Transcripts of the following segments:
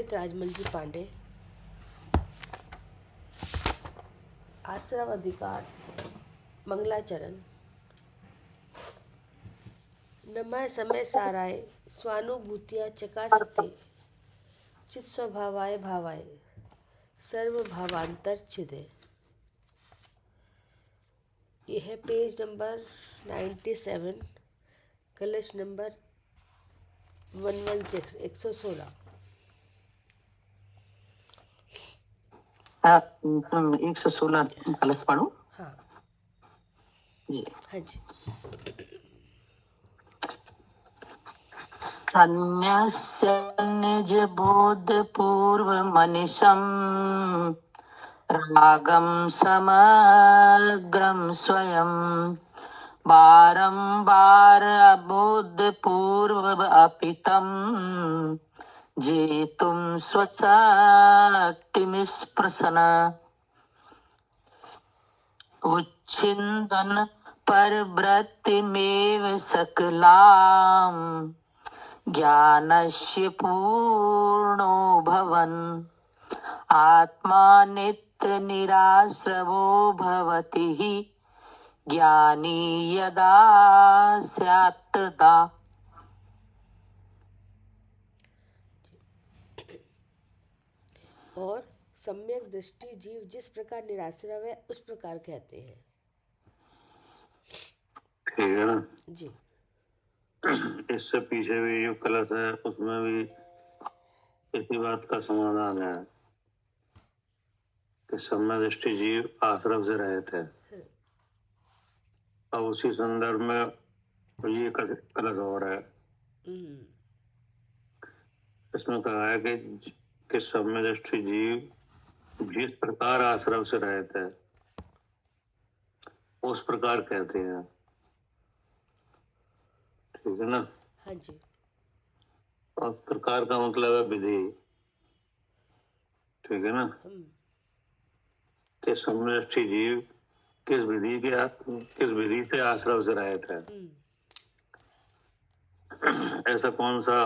पंडित राजमल जी पांडे। आश्रव अधिकार मंगलाचरण। नमः समय साराय स्वानुभूतिया चकासते चित स्वभावाय भावाय सर्व भावांतर छिदे। यह है पेज नंबर 97, कलश नंबर 116, 116। 116 कलश पढ़ो। हाँ जी हाँ जी। सन्न्यस्य निज बोध पूर्व मनिषम् रागम समग्रम स्वयं बारंबार अबोध पूर्व अपितम जेतुम स्वशक्तिमिस्पृशन उच्छिन्दन परवृत्तिमेव सकलाम् ज्ञानस्य पूर्णो भवन् आत्मा नित्य निराश्रवो भवति हि ज्ञानी यदा स्यात् तदा। और सम्यक दृष्टि जीव जिस प्रकार निराश्रव है उस प्रकार कहते हैं। ठीक है ना जी। इससे पीछे भी जो कलश है उसमें भी इसी बात का समाधान है कि सम्यक दृष्टि जीव आश्रव से रहित है। और उसी संदर्भ में ये कलश हो रहा है। इसमें कहा है कि सम्यक दृष्टि जीव जिस प्रकार आश्रव से रहित है उस प्रकार कहते हैं। ठीक है ना। हाँ जी। और प्रकार का मतलब है विधि। ठीक है ना। कि सम्यक जीव किस विधि से आश्रव से रहित है। ऐसा कौन सा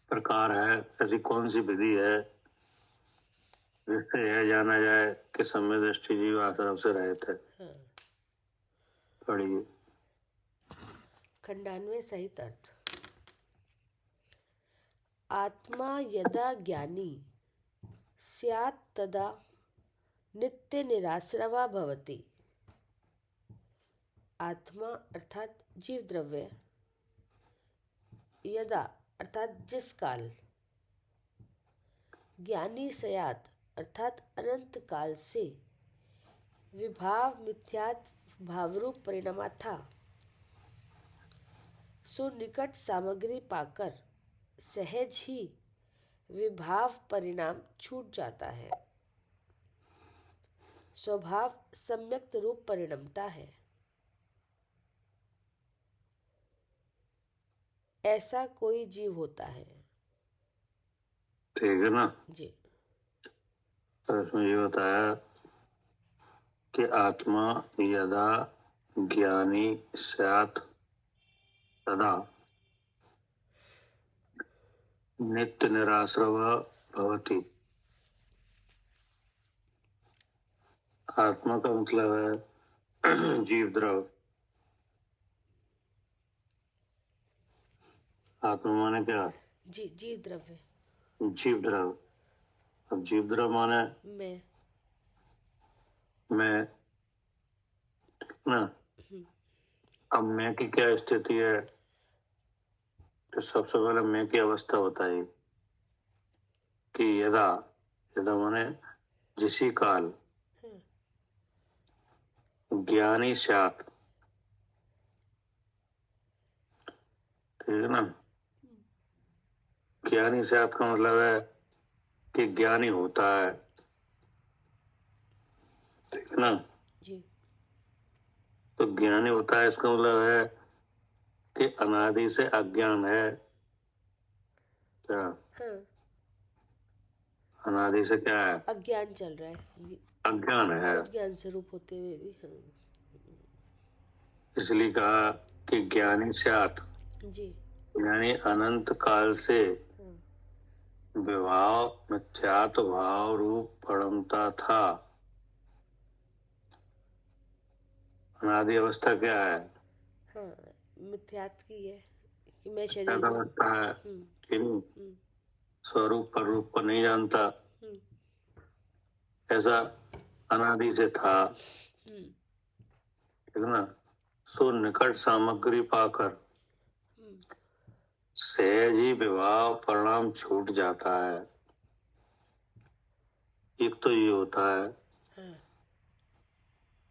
प्रकार है, ऐसी कौन सी विधि है जिससे यह जाना जाए कि सम्यक दृष्टि जीव आश्रव से रहित है। पढ़िए। 98 सहित अर्थ। आत्मा यदा ज्ञानी स्यात् तदा नित्य निराश्रवा भवति। आत्मा अर्थात जीव द्रव्य यदा अर्थात जिस काल ज्ञानी स्यात् अर्थात अनंत काल से विभाव मिथ्यात्व भावरूप परिणमा था सो निकट सामग्री पाकर सहज ही विभाव परिणाम छूट जाता है। स्वभाव सम्यक्त रूप परिणमता है। ऐसा कोई जीव होता है। ठीक है ना जी। तो इसमें ये बताया कि आत्मा यदा ज्ञानी स्यात् तदा नित्य निराश्रव भवति। आत्मा का मतलब है जीव द्रव। आत्मा माने क्या? जी जीव द्रव्य। जीव द्रव। अब जीव द्रव माने मैं ना। अब मैं की क्या स्थिति है? तो सबसे पहले मैं की अवस्था बताई कि यदा माने जिसी काल ज्ञानी स्यात्। ठीक है ना। ज्ञानी स्यात् का मतलब है कि ज्ञानी होता है। ठीक है ना। जी। तो ज्ञानी होता है इसका मतलब है कि अनादि से अज्ञान है। क्या? अनादि से क्या है? अज्ञान चल रहा है। अज्ञान है। ज्ञान स्वरूप होते हुए भी। इसलिए कहा कि ज्ञानी स्यात् जी। यानी अनंत काल से विभाव मिथ्यात्व भाव रूप परमता था। अनादि अवस्था क्या है? हाँ, मिथ्यात्व की है कि मैं क्या शरीर हूँ। अवस्था है हम्म, कि नहीं? हम्म, स्वरूप पर रूप को नहीं जानता, हम्म, ऐसा अनादि से था, हम्म, ठीक है ना। सो निकट सामग्री पाकर हम्म, सहज ही विवाह परिणाम छूट जाता है। एक तो ये होता है, हाँ,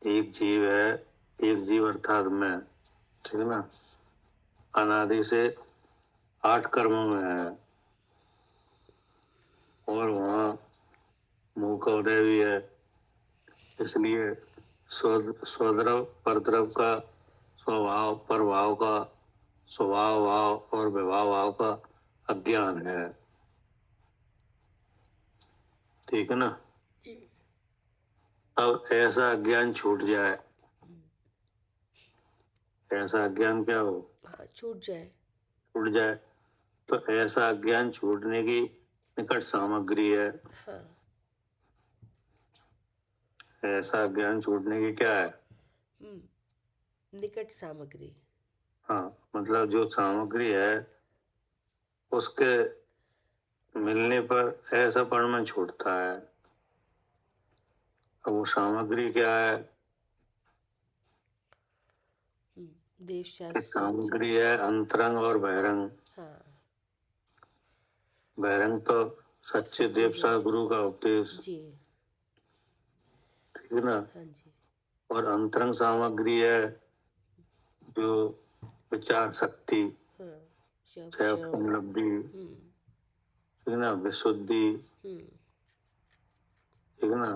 एक जीव है, एक जीव अर्थात मैं, ठीक है ना, अनादि से 8 कर्मों में है और वहाँ मुंह का उदय भी है, इसलिए स्वद्रव परद्रव का स्वभाव प्रभाव का स्वभाव भाव और विभाव भाव का अज्ञान है, ठीक है ना। अब ऐसा अज्ञान छूट जाए, ऐसा अज्ञान क्या हो? हाँ, छूट जाए। छूट जाए तो ऐसा अज्ञान छूटने की निकट सामग्री है। हाँ, ऐसा अज्ञान छूटने की क्या है? निकट सामग्री। हाँ, मतलब जो सामग्री है उसके मिलने पर ऐसा परिणाम छूटता है। अब वो सामग्री क्या है? देव कि शास्त्र। सामग्री है अंतरंग और बहिरंग। हाँ, बहिरंग तो सच्चे देव सा गुरु का उपदेश, जी। ठीक है ना। हाँ जी। और अंतरंग सामग्री है जो विचार शक्ति, हाँ, शव चाहे शव। उपलब्धि, हम्म, ठीक है ना, विशुद्धि, हम्म, ठीक है ना,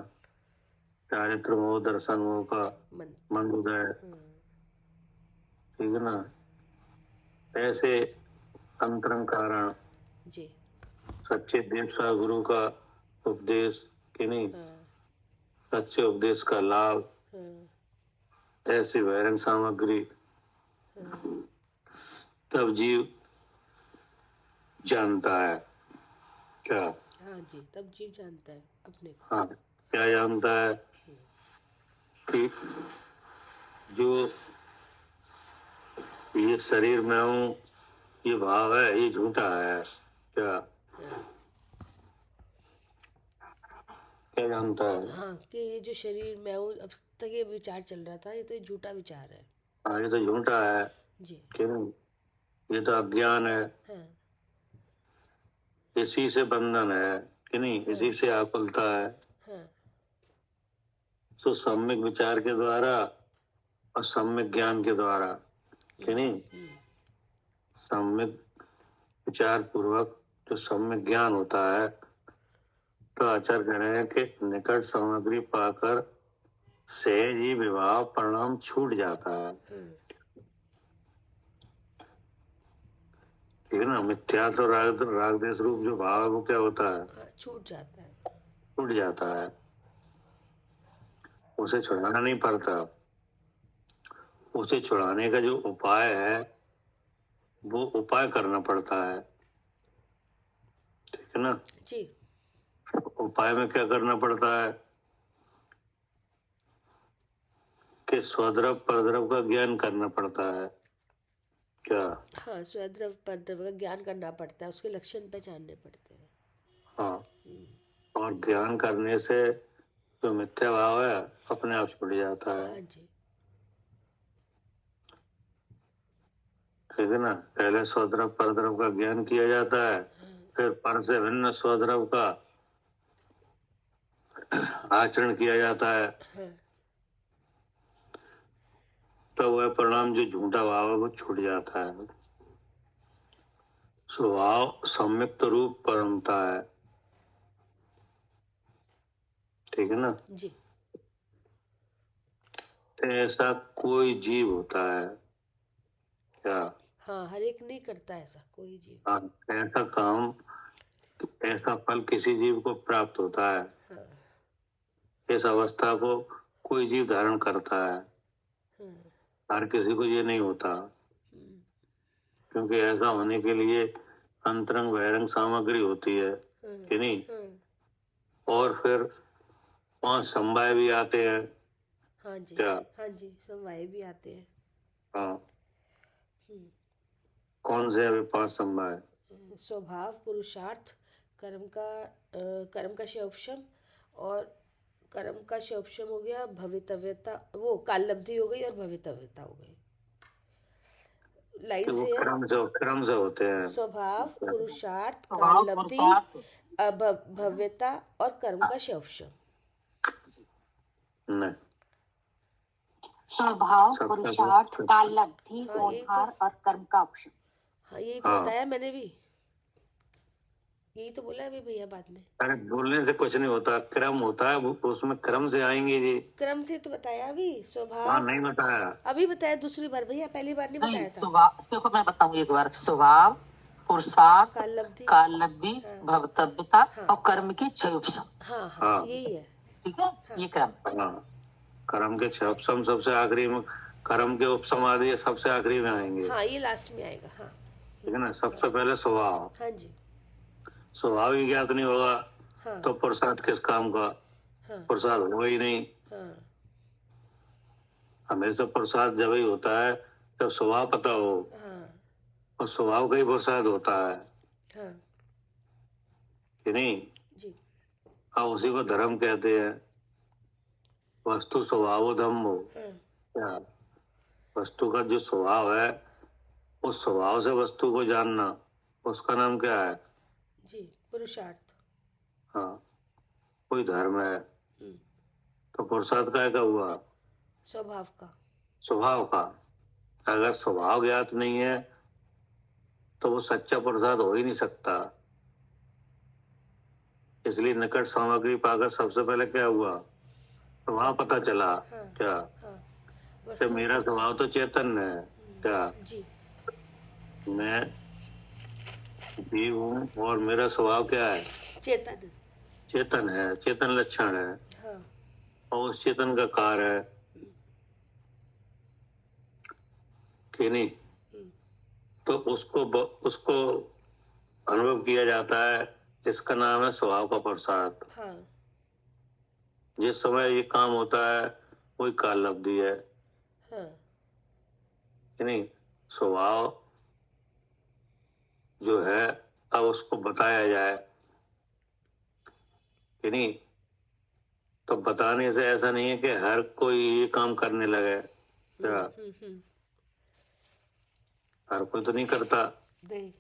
चारित्र मोह दर्शन मोह का मन। मन उदय, हाँ, ठीक है ना। ऐसे अंतरंग कारण जी। सच्चे देव सा गुरु का उपदेश, कि नहीं, हाँ, सच्चे उपदेश का लाभ, हाँ, ऐसी बहिरंग सामग्री हाँ, तब जीव जानता है। क्या? हाँ जी, तब जीव जानता है अपने को। हाँ, क्या जानता है? कि जो ये शरीर में हूँ, ये भाव है, ये झूठा है। क्या? हाँ, क्या जानता है? हाँ, कि ये जो शरीर मैं हूँ, अब तक ये विचार चल रहा था, ये तो झूठा विचार है। हाँ, ये तो झूठा है, जी। कि नहीं, ये तो अज्ञान है, हाँ, इसी से बंधन है, कि नहीं, इसी से आकुलता है। हाँ, तो सम्यक विचार के द्वारा और सम्यक ज्ञान के द्वारा, कि नहीं, सम्यक विचार पूर्वक जो सम्यक ज्ञान होता है, तो आचार्य कह रहे हैं कि निकट सामग्री पाकर सहज ही विवाह परिणाम छूट जाता है, ठीक है ना। मिथ्या तो राग देश रूप जो भाव है वो क्या होता है? हाँ, छूट जाता है। छूट जाता है, उसे छुड़ाना नहीं पड़ता। उसे छुड़ाने का जो उपाय है वो उपाय करना पड़ता है, ठीक है ना। जी। उपाय में क्या करना पड़ता है? कि स्वद्रव परद्रव का ज्ञान करना पड़ता है। क्या? हाँ, स्वद्रव परद्रव का ज्ञान करना पड़ता है, उसके लक्षण पहचानने पड़ते हैं। हाँ, और ध्यान करने से जो मिथ्या भाव है अपने आप छूट जाता है, हाँ जी। ठीक है ना। पहले स्वद्रव परद्रव का ज्ञान किया जाता है, फिर पर से भिन्न स्वद्रव का आचरण किया जाता है, हाँ, तो वह परिणाम जो झूठा भाव है वो छूट जाता है। स्वभाव संयुक्त रूप परमता है, ठीक है ना। जी। ऐसा कोई जीव होता है क्या? हाँ, हर एक नहीं करता ऐसा कोई जीव। हाँ, ऐसा काम, ऐसा फल किसी जीव को प्राप्त होता है, हाँ, इस अवस्था को कोई जीव धारण करता है, हाँ, हर किसी को ये नहीं होता, क्योंकि ऐसा होने के लिए अंतरंग बहिरंग सामग्री होती है। कि नहीं। हाँ और फिर 5 समवाय भी आते हैं। हाँ जी, क्या? हाँ जी, समवाय भी आते हैं। हाँ, हम्म, कौन से हैं वे 5 समवाय? स्वभाव, पुरुषार्थ, कर्म का शोभशम, और कर्म का शोभशम हो गया, भवितव्यता, वो काललब्धि हो गई और भवितव्यता हो गई। कि लाइन वो से है, क्रम से होते हैं। स्वभाव, पुरुषार्थ, स्वभाव काललब्धि, पुरुषार्थ भव्यता और कर्म का शोभशम। नहीं, स्वभाव सबका पुरुषार्थ काल लब्धि हाँ यही तो, व्यवहार और कर्म का उपशम। हाँ यही तो हाँ। बताया मैंने भी, यही तो बोला अभी भैया बाद में। अरे बोलने से कुछ नहीं होता, क्रम होता है, उसमें क्रम से आएंगे जी। क्रम से तो बताया अभी, वहाँ स्वभाव नहीं बताया। अभी बताया दूसरी बार भैया, पहली बार नहीं नहीं, बताया था। स्वभाव देखो मैं बताऊंगी एक बार। स्वभाव पुरुषार्थ काललब्धि, काल लब्धि हाँ भवतव्यता हाँ और कर्म की क्षय उपशम। हाँ हाँ हाँ यही है। ठीक है, हाँ ये क्रम। हाँ, कर्म के 6 उपसम सबसे आखिरी में, कर्म के उपसम आदि सबसे आखिरी में आएंगे। हाँ ये लास्ट में आएगा। हाँ ठीक है ना। सबसे पहले स्वभाव। हाँ जी, स्वभाव ही ज्ञात नहीं होगा हाँ तो पुरुषार्थ किस काम का? हाँ पुरुषार्थ होगा ही नहीं। हाँ हमेशा पुरुषार्थ जब ही होता है जब स्वभाव पता हो, हाँ और स्वभाव का ही पुरुषार्थ होता है हाँ कि नहीं। जी, अब उसी को धर्म कहते हैं। वस्तु स्वभाव धम्मो। हाँ क्या? वस्तु का जो स्वभाव है, उस स्वभाव से वस्तु को जानना, उसका नाम क्या है? जी, पुरुषार्थ। हाँ, कोई धर्म है। हम्म, तो पुरुषार्थ का हुआ? स्वभाव का। स्वभाव का। अगर स्वभाव ज्ञात नहीं है तो वो सच्चा पुरुषार्थ हो ही नहीं सकता। इसलिए निकट सामग्री पाकर सबसे पहले क्या हुआ? स्वभाव पता चला। हाँ क्या? हाँ, कि वस्तु मेरा स्वभाव तो चैतन्य है। क्या? जी, मैं जीव हूँ और मेरा स्वभाव क्या है? चेतन। चेतन है, चेतन लक्षण है, हाँ और उस चेतन का कार्य है कि नहीं। तो उसको अनुभव किया जाता है, इसका नाम है स्वभाव का पुरुषार्थ। हाँ जिस समय ये काम होता है वही काल लब्धि है हाँ कि नहीं। स्वभाव जो है, अब उसको बताया जाए कि नहीं, तो बताने से ऐसा नहीं है कि हर कोई ये काम करने लगे। क्या? हर कोई तो नहीं करता। नहीं,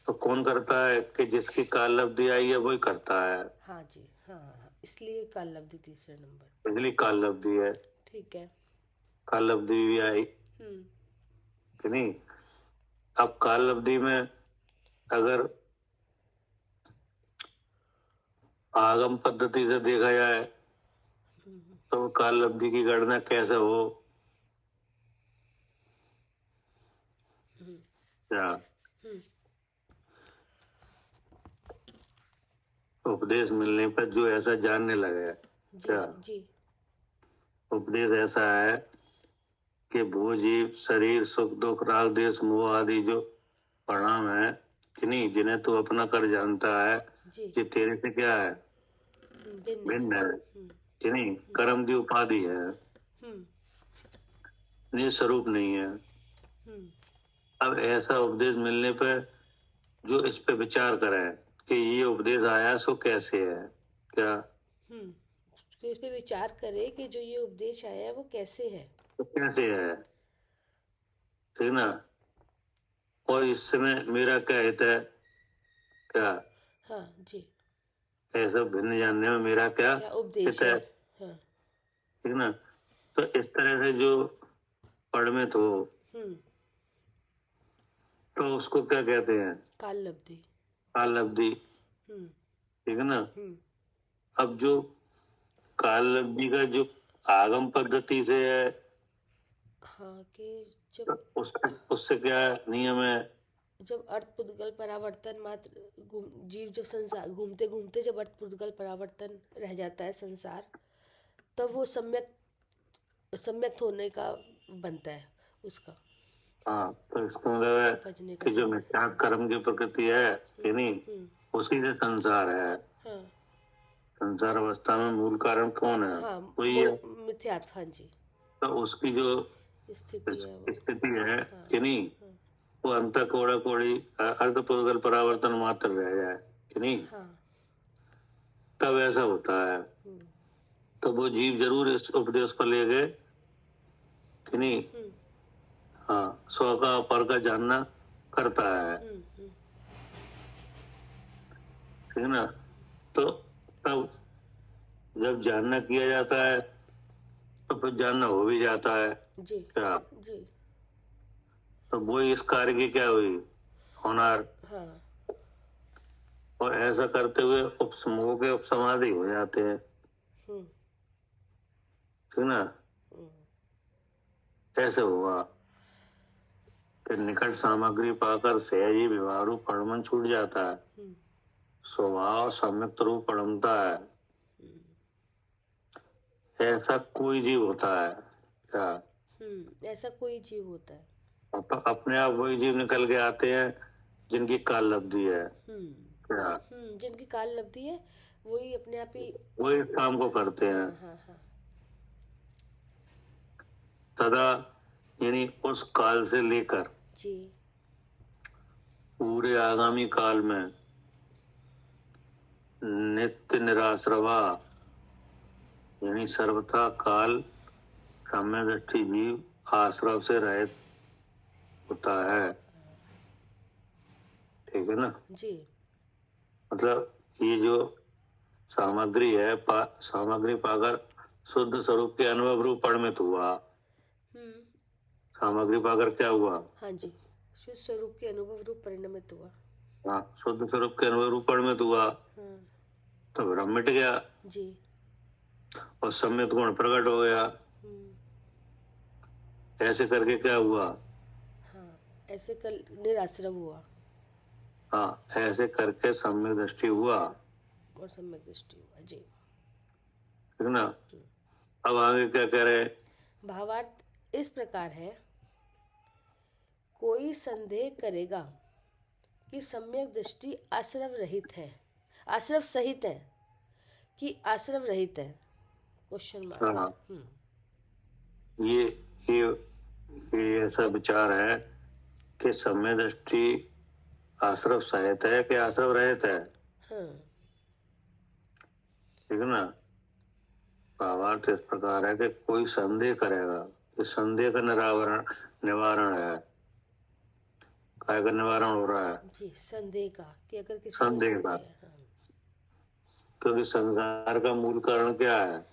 तो कौन करता है? कि जिसकी काल लब्धि आई है वही करता है। हाँ जी, हाँ हाँ, इसलिए काललब्धि तीसरे नंबर। इसलिए काल लब्धि है। ठीक है। काल लब्धि भी आई हम्म कि नहीं। अब काल लब्धि में अगर आगम पद्धति से देखा जाए तो काल लब्धि की गणना कैसे हो? क्या? उपदेश मिलने पर जो ऐसा जानने लगे। जी क्या? जी, उपदेश ऐसा है कि भू जीव शरीर सुख दुख राग देश मोह आदि जो परिणाम है कि नहीं, जिन्हें तू अपना कर जानता है, जी, ये तेरे से क्या है? भिन्न है। भिन्न है कि नहीं। कर्म की उपाधि है, हम्म निज स्वरूप नहीं है। हम्म अब ऐसा उपदेश मिलने पर जो इस पे विचार करे कि ये उपदेश आया सो कैसे है। क्या? तो इस पे विचार करें कि जो ये उपदेश आया है वो कैसे है। तो कैसे है, ठीक ना। और इस समय मेरा क्या हित है? क्या? हाँ जी, ऐसा भिन्न जानने में मेरा क्या क्या उपदेश हित है। है, हाँ, ठीक ना। तो इस तरह से जो परिणत हो हम्म, तो उसको क्या कहते हैं? काललब्धि। काल लब्धि। हम्म ठीक है ना। हम्म अब जो काल लब्धि का जो आगम पद्धति से है, हाँ, कि तो उससे क्या नियम है? जब अर्थ पुद्गल परावर्तन मात्र जीव जब संसार घूमते घूमते जब अर्थ पुद्गल परावर्तन रह जाता है संसार, तब वो सम्यक सम्यक होने का बनता है उसका। हाँ, तो इसका मतलब है बजने का कि जो समय। मिथ्या कर्म की प्रकृति है कि नहीं, उसी से संसार है। हाँ संसार अवस्था में मूल कारण कौन है? हाँ, वही है। वो मिथ्यात्व, हाँ जी, तो उसकी जो स्थिति है वो। स्थिति है हाँ कि नहीं, हाँ वो अंत कोड़ा कोड़ी अर्ध पुद्गल परावर्तन मात्र रह जाए कि नहीं, हाँ। तब ऐसा होता है। तो वो जीव जरूर इस उपदेश को ले गए कि नहीं। हाँ, स्व का पर का जानना करता है, ठीक है ना। तो तब जब जानना किया जाता है तो फिर जानना हो भी जाता है। जी क्या? जी। तो वो इस कार्य की क्या हुई? होनार। हाँ और ऐसा करते हुए उपसमूह के उपसमाधि हो जाते हैं, ठीक ना। ऐसे हुआ कि निकट सामग्री पाकर सहज ही व्यवहार रूप पड़मन छूट जाता है, स्वभाव सम्यक रूप पड़मता है। ऐसा कोई जीव होता है क्या? ऐसा कोई जीव होता है। अपने आप वही जीव निकल के आते हैं जिनकी काल लब्धि है क्या? जिनकी काल लब्धि है वही अपने आप ही। वही इस काम को करते हैं। हाँ हाँ तदा यानी उस काल से लेकर जी। पूरे आगामी काल में नित्य निराश्रवा यानी सर्वथा काल साम्य दृष्टि जीव आश्रव से रहित होता है, ठीक है ना। जी मतलब ये जो सामग्री है सामग्री पाकर शुद्ध स्वरूप के अनुभव रूप परिणमित हुआ। सामग्री पाकर क्या हुआ? हाँ जी, शुद्ध स्वरूप के अनुभव रूप परिणमित हुआ। हाँ, शुद्ध स्वरूप के अनुभव रूप परिणमित हुआ। तो भ्रम मिट गया जी। और सम्यक गुण प्रकट हो गया। ऐसे करके क्या हुआ? हाँ, ऐसे कल निराश्रव हुआ हाँ, ऐसे करके सम्यक दृष्टि हुआ और सम्यक दृष्टि हुआ जी, ठीक ना। अब आगे क्या कह रहे? भावार्थ इस प्रकार है, कोई संदेह करेगा कि सम्यक दृष्टि आश्रव रहित है, आश्रव सहित है कि आश्रव रहित है, क्वेश्चन मार्क। हाँ, ये ऐसा विचार है कि सम्यक दृष्टि आश्रव सहित है कि आश्रव रहित है, हाँ ठीक है ना। भावार्थ इस प्रकार है कि कोई संदेह करेगा, ये संदेह का निवारण है। काय का निवारण हो रहा है? जी, संदेह का, कि अगर किसी को संदेह का। संदेह है। हाँ, क्योंकि संसार का मूल कारण क्या है?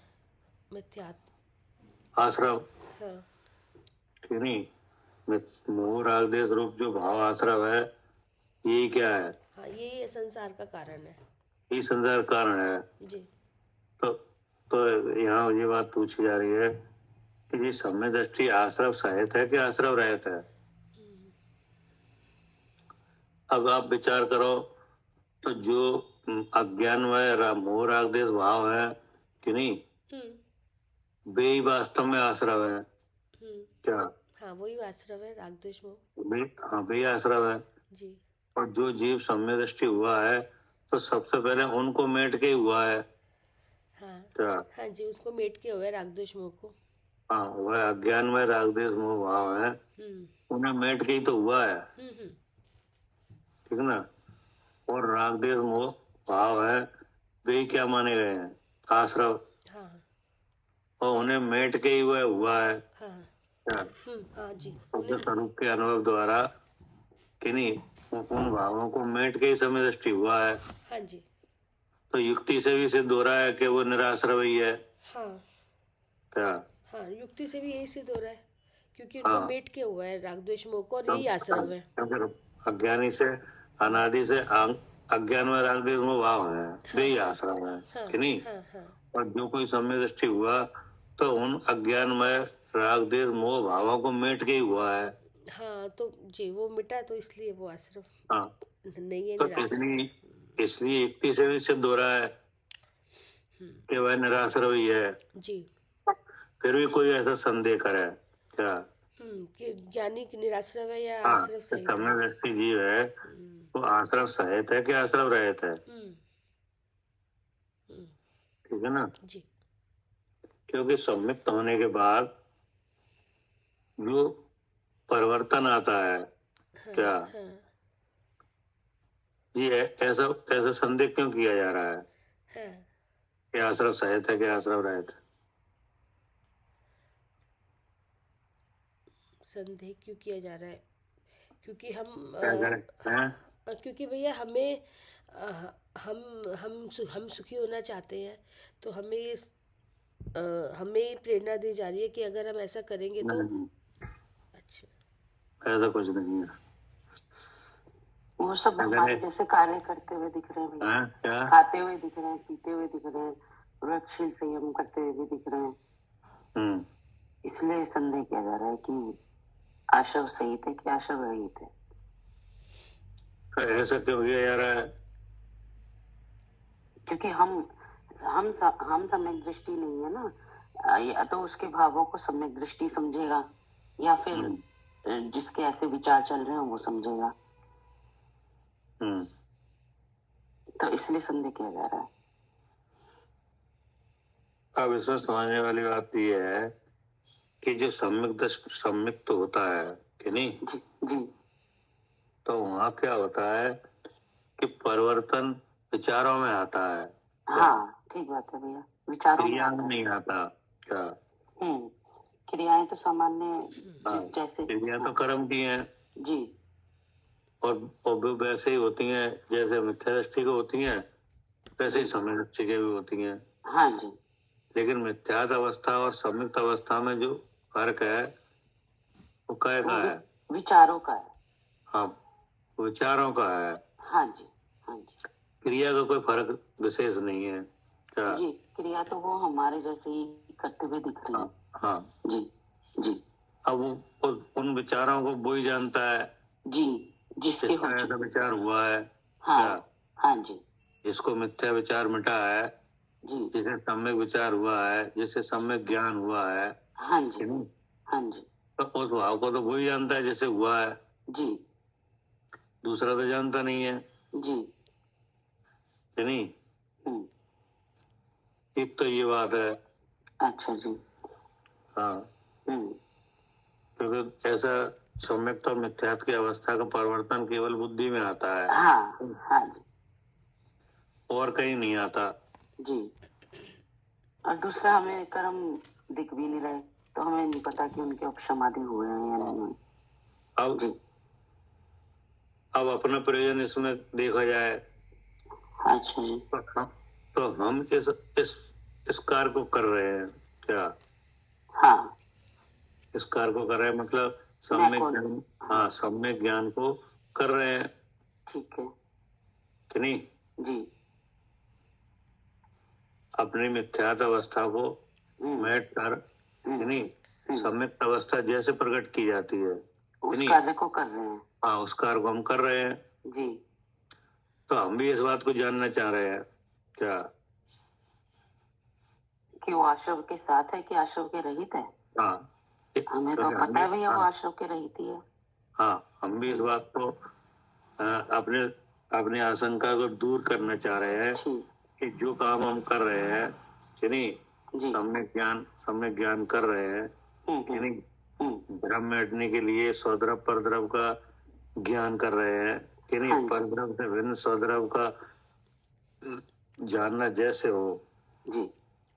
मिथ्यात्व। आश्रव, हाँ ठीक नहीं। मोह राग देश रूप जो भाव आश्रव है, यही क्या है? हाँ, यही संसार का कारण है यही संसार कारण है। जी। तो यहाँ ये बात पूछी जा रही है कि ये सम्यक दृष्टि आश्रव सहित है कि आश्रव रहित है। अब आप विचार करो, तो जो अज्ञान व मोह राग देश भाव है कि नहीं, वे ही वास्तव में आश्रव है क्या? हाँ, वही आश्रव है, राग द्वेष मोह। हाँ, वे आश्रव है। जी। और जो जीव सम्यक दृष्टि हुआ है तो सबसे पहले उनको मेट के ही हुआ है हाँ क्या? हाँ जी, उसको मेट के हुए राग द्वेष मोह को। हाँ, वह अज्ञान में राग देश मोह भाव है, उन्हें मेट के ही तो हुआ है, ठीक है ना। और राग देश मोह भाव है, वे क्या माने गए हैं? आश्रव। हाँ और उन्हें मेट के ही वह हुआ है हाँ क्या? हाँ जी। शुद्ध स्वरूप के अनुभव द्वारा कि नहीं, उन भावों को मेट के ही समय दृष्टि हुआ है। हाँ जी। तो युक्ति से भी सिद्ध हो रहा है कि वो निराश्रव ही है हाँ क्या? हाँ, युक्ति से भी यही सिद्ध हो रहा है, क्योंकि हाँ। उनको मेट के हुआ है राग द्वेष मोह को, और यही आश्रव है। अज्ञानी से अनादि से अज्ञान में राग देश मोह भाव है, वे ही आश्रम है कि नहीं। हाँ हाँ और जो कोई सम्यक दृष्टि हुआ तो उन अज्ञानमय राग देश मोह भावों को मेट के ही हुआ है। हाँ, तो जी वो मिटा, तो इसलिए वो आश्रव हाँ, नहीं है, तो निराश्रव। इसलिए युक्ति से भी सिद्ध हो रहा है कि वह निराश्रव ही है। जी। फिर भी कोई ऐसा संदेह करे क्या? कि ज्ञानी कि निराश्रव है या हाँ, आश्रव सहित है? सम्यक दृष्टि जीव है वो आश्रव सहित है कि आश्रव रहित है, हम्म, हम्म, ठीक है ना? जी। क्योंकि सम्यक होने के बाद जो परिवर्तन आता है, हाँ, क्या हाँ, ये ऐसा ऐसा संदेह क्यों किया जा रहा है हाँ। कि आश्रव सहित है कि आश्रव रहित है? संदेह क्यों किया जा रहा है? क्योंकि क्या करें हैं? क्योंकि भैया हमें हम सुखी होना चाहते हैं, तो हमें प्रेरणा दी जा रही है कि अगर हम ऐसा करेंगे तो नहीं, अच्छा। ऐसा कुछ नहीं है। वो सब हमारे जैसे कार्य करते हुए दिख रहे हैं भैया, हाँ, क्या खाते हुए दिख रहे हैं, पीते हुए दिख रहे हैं, व्रतशील संयम करते हुए भी दिख रहे हैं, हम्म इसलिए संदेह किया जा रहा है कि आशव सहित है कि आशव रहित है। तो ऐसा क्यों किया जा रहा है? क्योंकि हम सम्यक दृष्टि नहीं है ना, या तो उसके भावों को सम्यक दृष्टि समझेगा या फिर जिसके ऐसे विचार चल रहे हैं वो समझेगा, हम्म तो इसलिए संदेह किया जा रहा है। अब इसमें समझने वाली बात यह है कि जो सम्यक तो होता है कि नहीं, जी जी तो वहाँ क्या होता है कि परिवर्तन विचारों में आता है, क्या हाँ ठीक बात है भैया, विचारों में क्रिया आता में है। नहीं आता? क्या क्रियाएं तो सामान्य हाँ, जैसे क्रिया तो कर्म की हैं जी और वो वैसे ही होती हैं जैसे मिथ्या दृष्टि को होती हैं, वैसे ही सम्यक दृष्टि के भी होती हैं। हाँ जी लेकिन मिथ्यात अवस्था और सम्यक्त अवस्था में जो फर्क है वो काय का है? विचारों का है। हाँ, विचारों का है। हाँ जी हाँ जी क्रिया का कोई फर्क विशेष नहीं है, क्या जी, क्रिया तो वो हमारे जैसे ही करते हुए दिख रही है। हाँ जी जी अब उन विचारों को वो ही जानता है जी जिसके जिसका हो ऐसा विचार हुआ है, हाँ क्या हाँ जी जिसको मिथ्या विचार मिटा है, जी जिसे सम्यक विचार हुआ है, जिसे सम्यक ज्ञान हुआ है, हाँ जी है ना? हाँ जी तो उस भाव को तो वही जानता है जैसे हुआ है, जी दूसरा तो जानता नहीं है, जी है नहीं? हम्म, एक तो ये बात है। अच्छा जी हाँ, हम्म, क्योंकि ऐसा सम्यक और मिथ्यात्व की अवस्था का परिवर्तन केवल बुद्धि में आता है, हाँ हाँ जी और कहीं नहीं आता। जी। और दूसरा हमें कर्म दिख भी नहीं रहे, तो हमें नहीं पता कि उनके उपशमादि हुए हैं या नहीं हुए। अब जी अब अपना प्रयोजन इसमें देखा जाए अच्छा जी तो हम इस कार्य को कर रहे हैं, क्या हाँ इस कार्य को कर रहे हैं मतलब मैं सम्यक कौन ज्ञान, हाँ सम्यक ज्ञान को कर रहे हैं ठीक है कि नहीं? जी अपनी मिथ्यात्व अवस्था को मैट कर, कि नहीं, सम्यक अवस्था जैसे प्रकट की जाती है कि उस नहीं, कार्य को कर रहे हैं। हाँ उस कार्य को हम कर रहे हैं। जी तो हम भी इस बात को जानना चाह रहे हैं, क्या कि वो आश्रव के साथ है कि आश्रव के रहित है। हाँ हमें तो पता है भैया वो आश्रव के रहित ही है। हाँ, हम भी इस बात को अपने अपनी आशंका को दूर करना चाह रहे हैं ठीक कि जो काम हम कर रहे हैं कि नहीं, जी सम्यक ज्ञान कर रहे हैं कि नहीं, भ्रम मिटने के लिए स्वद्रव परद्रव का ज्ञान कर रहे हैं कि नहीं, हाँ जी। परद्रव से भिन्न स्वद्रव का जानना जैसे हो जी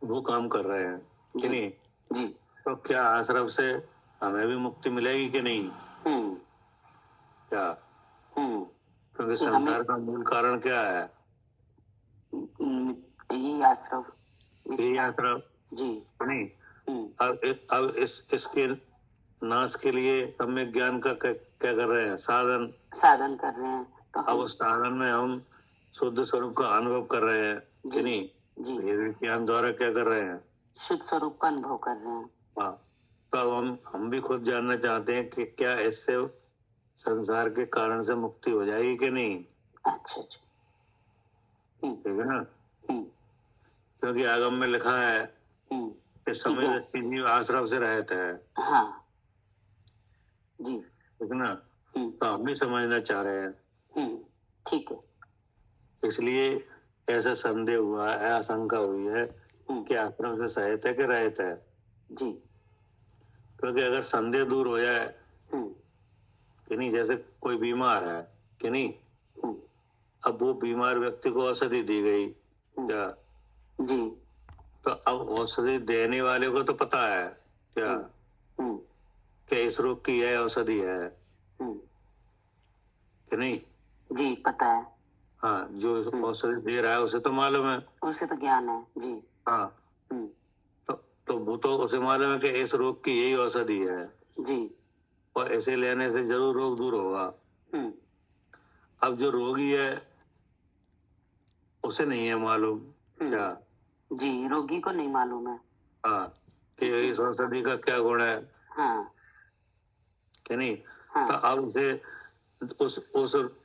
वो काम कर रहे हैं कि जी नहीं। जी तो क्या आश्रव से हमें भी मुक्ति मिलेगी कि नहीं? क्या क्योंकि कि संसार का मूल कारण क्या है? ये आश्रव यही आश्रव जी नहीं। अब इसके नाश के लिए सम्यक ज्ञान का क्या कर रहे हैं? साधन कर रहे हैं। तो अब उस साधन में हम शुद्ध स्वरूप का अनुभव कर रहे हैं कि नहीं, जी भेद ज्ञान द्वारा क्या कर रहे हैं? शुद्ध स्वरूप का अनुभव कर रहे हैं। हाँ, तो अब हम भी खुद जानना चाहते हैं कि क्या इससे संसार के कारण से मुक्ति हो जाएगी कि नहीं, अच्छा जी ठीक है ना? क्योंकि आगम में लिखा है कि समय जीव आश्रव से रहता है, हाँ जी। ठीक ना। तो हम भी समझना चाह रहे हैं, ठीक है। इसलिए ऐसा संदेह हुआ है, आशंका हुई है कि आश्रम से सहित है कि रहित है। जी। क्योंकि अगर संदेह दूर हो जाए हम्म, कि नहीं, जैसे कोई बीमार है कि नहीं, हम्म, अब वो बीमार व्यक्ति को औषधि दी गई क्या, जी। तो अब औषधि देने वाले को तो पता है क्या हम्म, कि इस रोग की यह औषधि है हम्म, कि नहीं। जी, पता है। हाँ, जो औषधि दे रहा है उसे तो मालूम है। उसे तो ज्ञान है। जी। हाँ, हम्म, तो वो तो उसे मालूम है कि इस रोग की यही औषधि है जी। और इसे लेने से जरूर रोग दूर होगा। हम्म, अब जो रोगी है उसे नहीं है मालूम क्या, जी, रोगी को नहीं मालूम है। हाँ, कि इस औषधि का क्या गुण है हाँ, कि नहीं। हाँ, तो अब उसे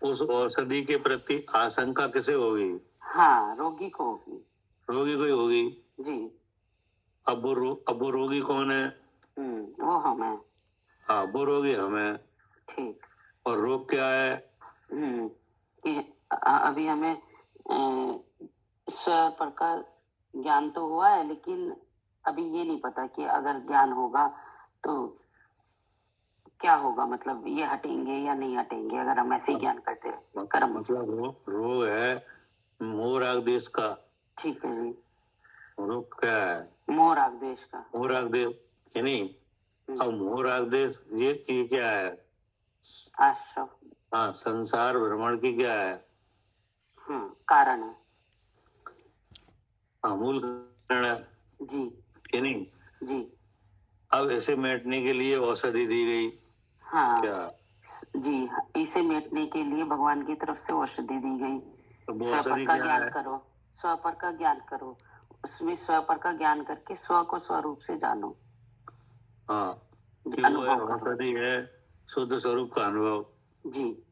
उस औषधि के प्रति आशंका किसे होगी, हाँ, रोगी को होगी। रोगी को ही होगी। जी। अब वो रोगी कौन है, वो हम है। हाँ, वो रोगी हमें। ठीक। और रोग क्या है, कि अभी हमें स्व पर का ज्ञान तो हुआ है, लेकिन अभी ये नहीं पता कि अगर ज्ञान होगा तो क्या होगा, मतलब ये हटेंगे या नहीं हटेंगे अगर हम ऐसे ही ज्ञान करते रहे कर्म। मतलब रोग है मोह राग देश का। ठीक है जी। रोग क्या है, मोह राग देश का। मोह राग देश कि नहीं। अब मोह राग देश ये क्या है, आश्रव। हाँ, संसार भ्रमण की क्या है, कारण है। मूल कारण है जी। कि नहीं। जी। अब इसे मिटने के लिए औषधि दी गई हाँ क्या, जी। इसे मिटने के लिए भगवान की तरफ से औषधि दी गई। तो वो स्व पर औषधि का क्या ज्ञान है, करो। स्व पर का ज्ञान करो। उसमें स्व पर का ज्ञान करके स्व को स्वरूप से जानो। हाँ, कि वो अनुभव करो। औषधि है शुद्ध स्वरूप का अनुभव। जी।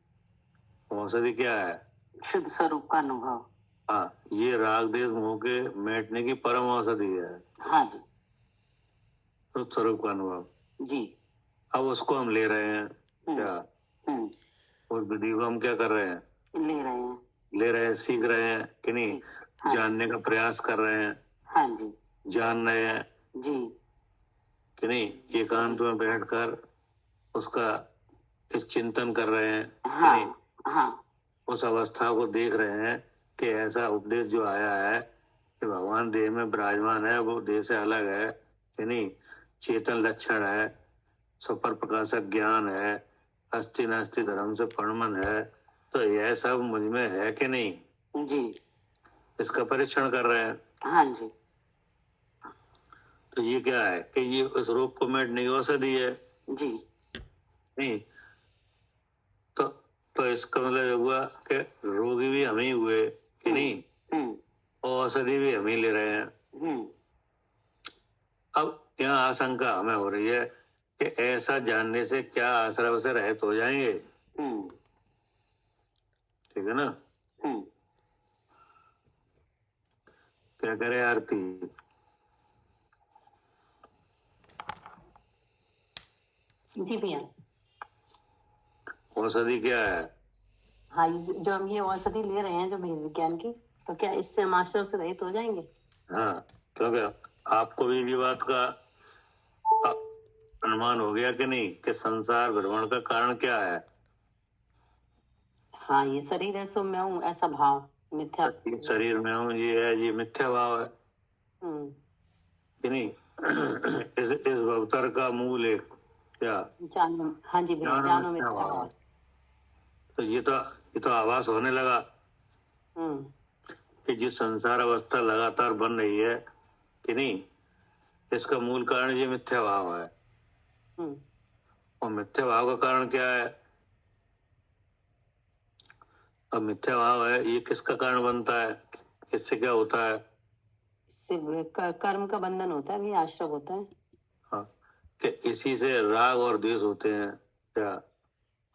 औषधि क्या है, शुद्ध स्वरूप का अनुभव। हाँ, ये राग देश मोह के मिटने की परम औषधि है, हाँ जी। शुद्ध स्वरूप का अनुभव। जी। अब उसको हम ले रहे हैं क्या, हम्म, उस विधि को हम क्या कर रहे हैं, ले रहे हैं। ले रहे हैं, सीख रहे हैं कि नहीं, ठीक। हाँ। जानने का प्रयास कर रहे हैं, हाँ जी। जान रहे हैं जी। कि नहीं, एकांत में बैठकर उसका इस चिंतन कर रहे हैं कि नहीं, हाँ। हाँ। उस अवस्था को देख रहे हैं कि ऐसा उपदेश जो आया है कि भगवान देह में विराजमान है, वो देह से अलग है कि नहीं, चेतन लक्षण है, सुपर प्रकाशक ज्ञान है, अस्थि नास्ति धर्म से परमन है, तो यह सब मुझ में है कि नहीं, जी। इसका परीक्षण कर रहे हैं। हाँ जी। तो ये क्या है कि ये उस रोग को मिटने की औषधि है जी। नहीं। तो इसका मतलब ये हुआ कि रोगी भी हम ही हुए कि नहीं, और औषधि भी हम ही ले रहे हैं। अब यहाँ आशंका हमें हो रही है कि ऐसा जानने से क्या आश्रव से रहित हो जाएंगे, ठीक है ना। क्या करे आरती, जी भैया। औषधि क्या है, हाँ, जो हम ये औषधि ले रहे हैं जो भेद विज्ञान की, तो क्या इससे हम आश्रव से रहित हो जाएंगे? हाँ, क्योंकि आपको भी ये बात का अनुमान हो गया कि नहीं कि संसार भ्रमण का कारण क्या है। हाँ, ये शरीर है सो मैं हूँ ऐसा भाव, मिथ्या। शरीर में हूँ ये है, ये मिथ्या भाव है कि नहीं। इस भवतर का मूल एक क्या, जानो। हाँ जी भैया, जानो मिथ्या भाव। तो ये तो आभास होने लगा कि जिस संसार अवस्था लगातार बन रही है कि नहीं, इसका मूल कारण ये मिथ्या भाव है। और मिथ्या भाव का कारण क्या है, अब मिथ्या भाव है ये किसका कारण बनता है, इससे क्या होता है, इससे कर्म का बंधन होता है भैया, आश्रव होता है। हाँ, कि इसी से राग और द्वेष होते हैं क्या।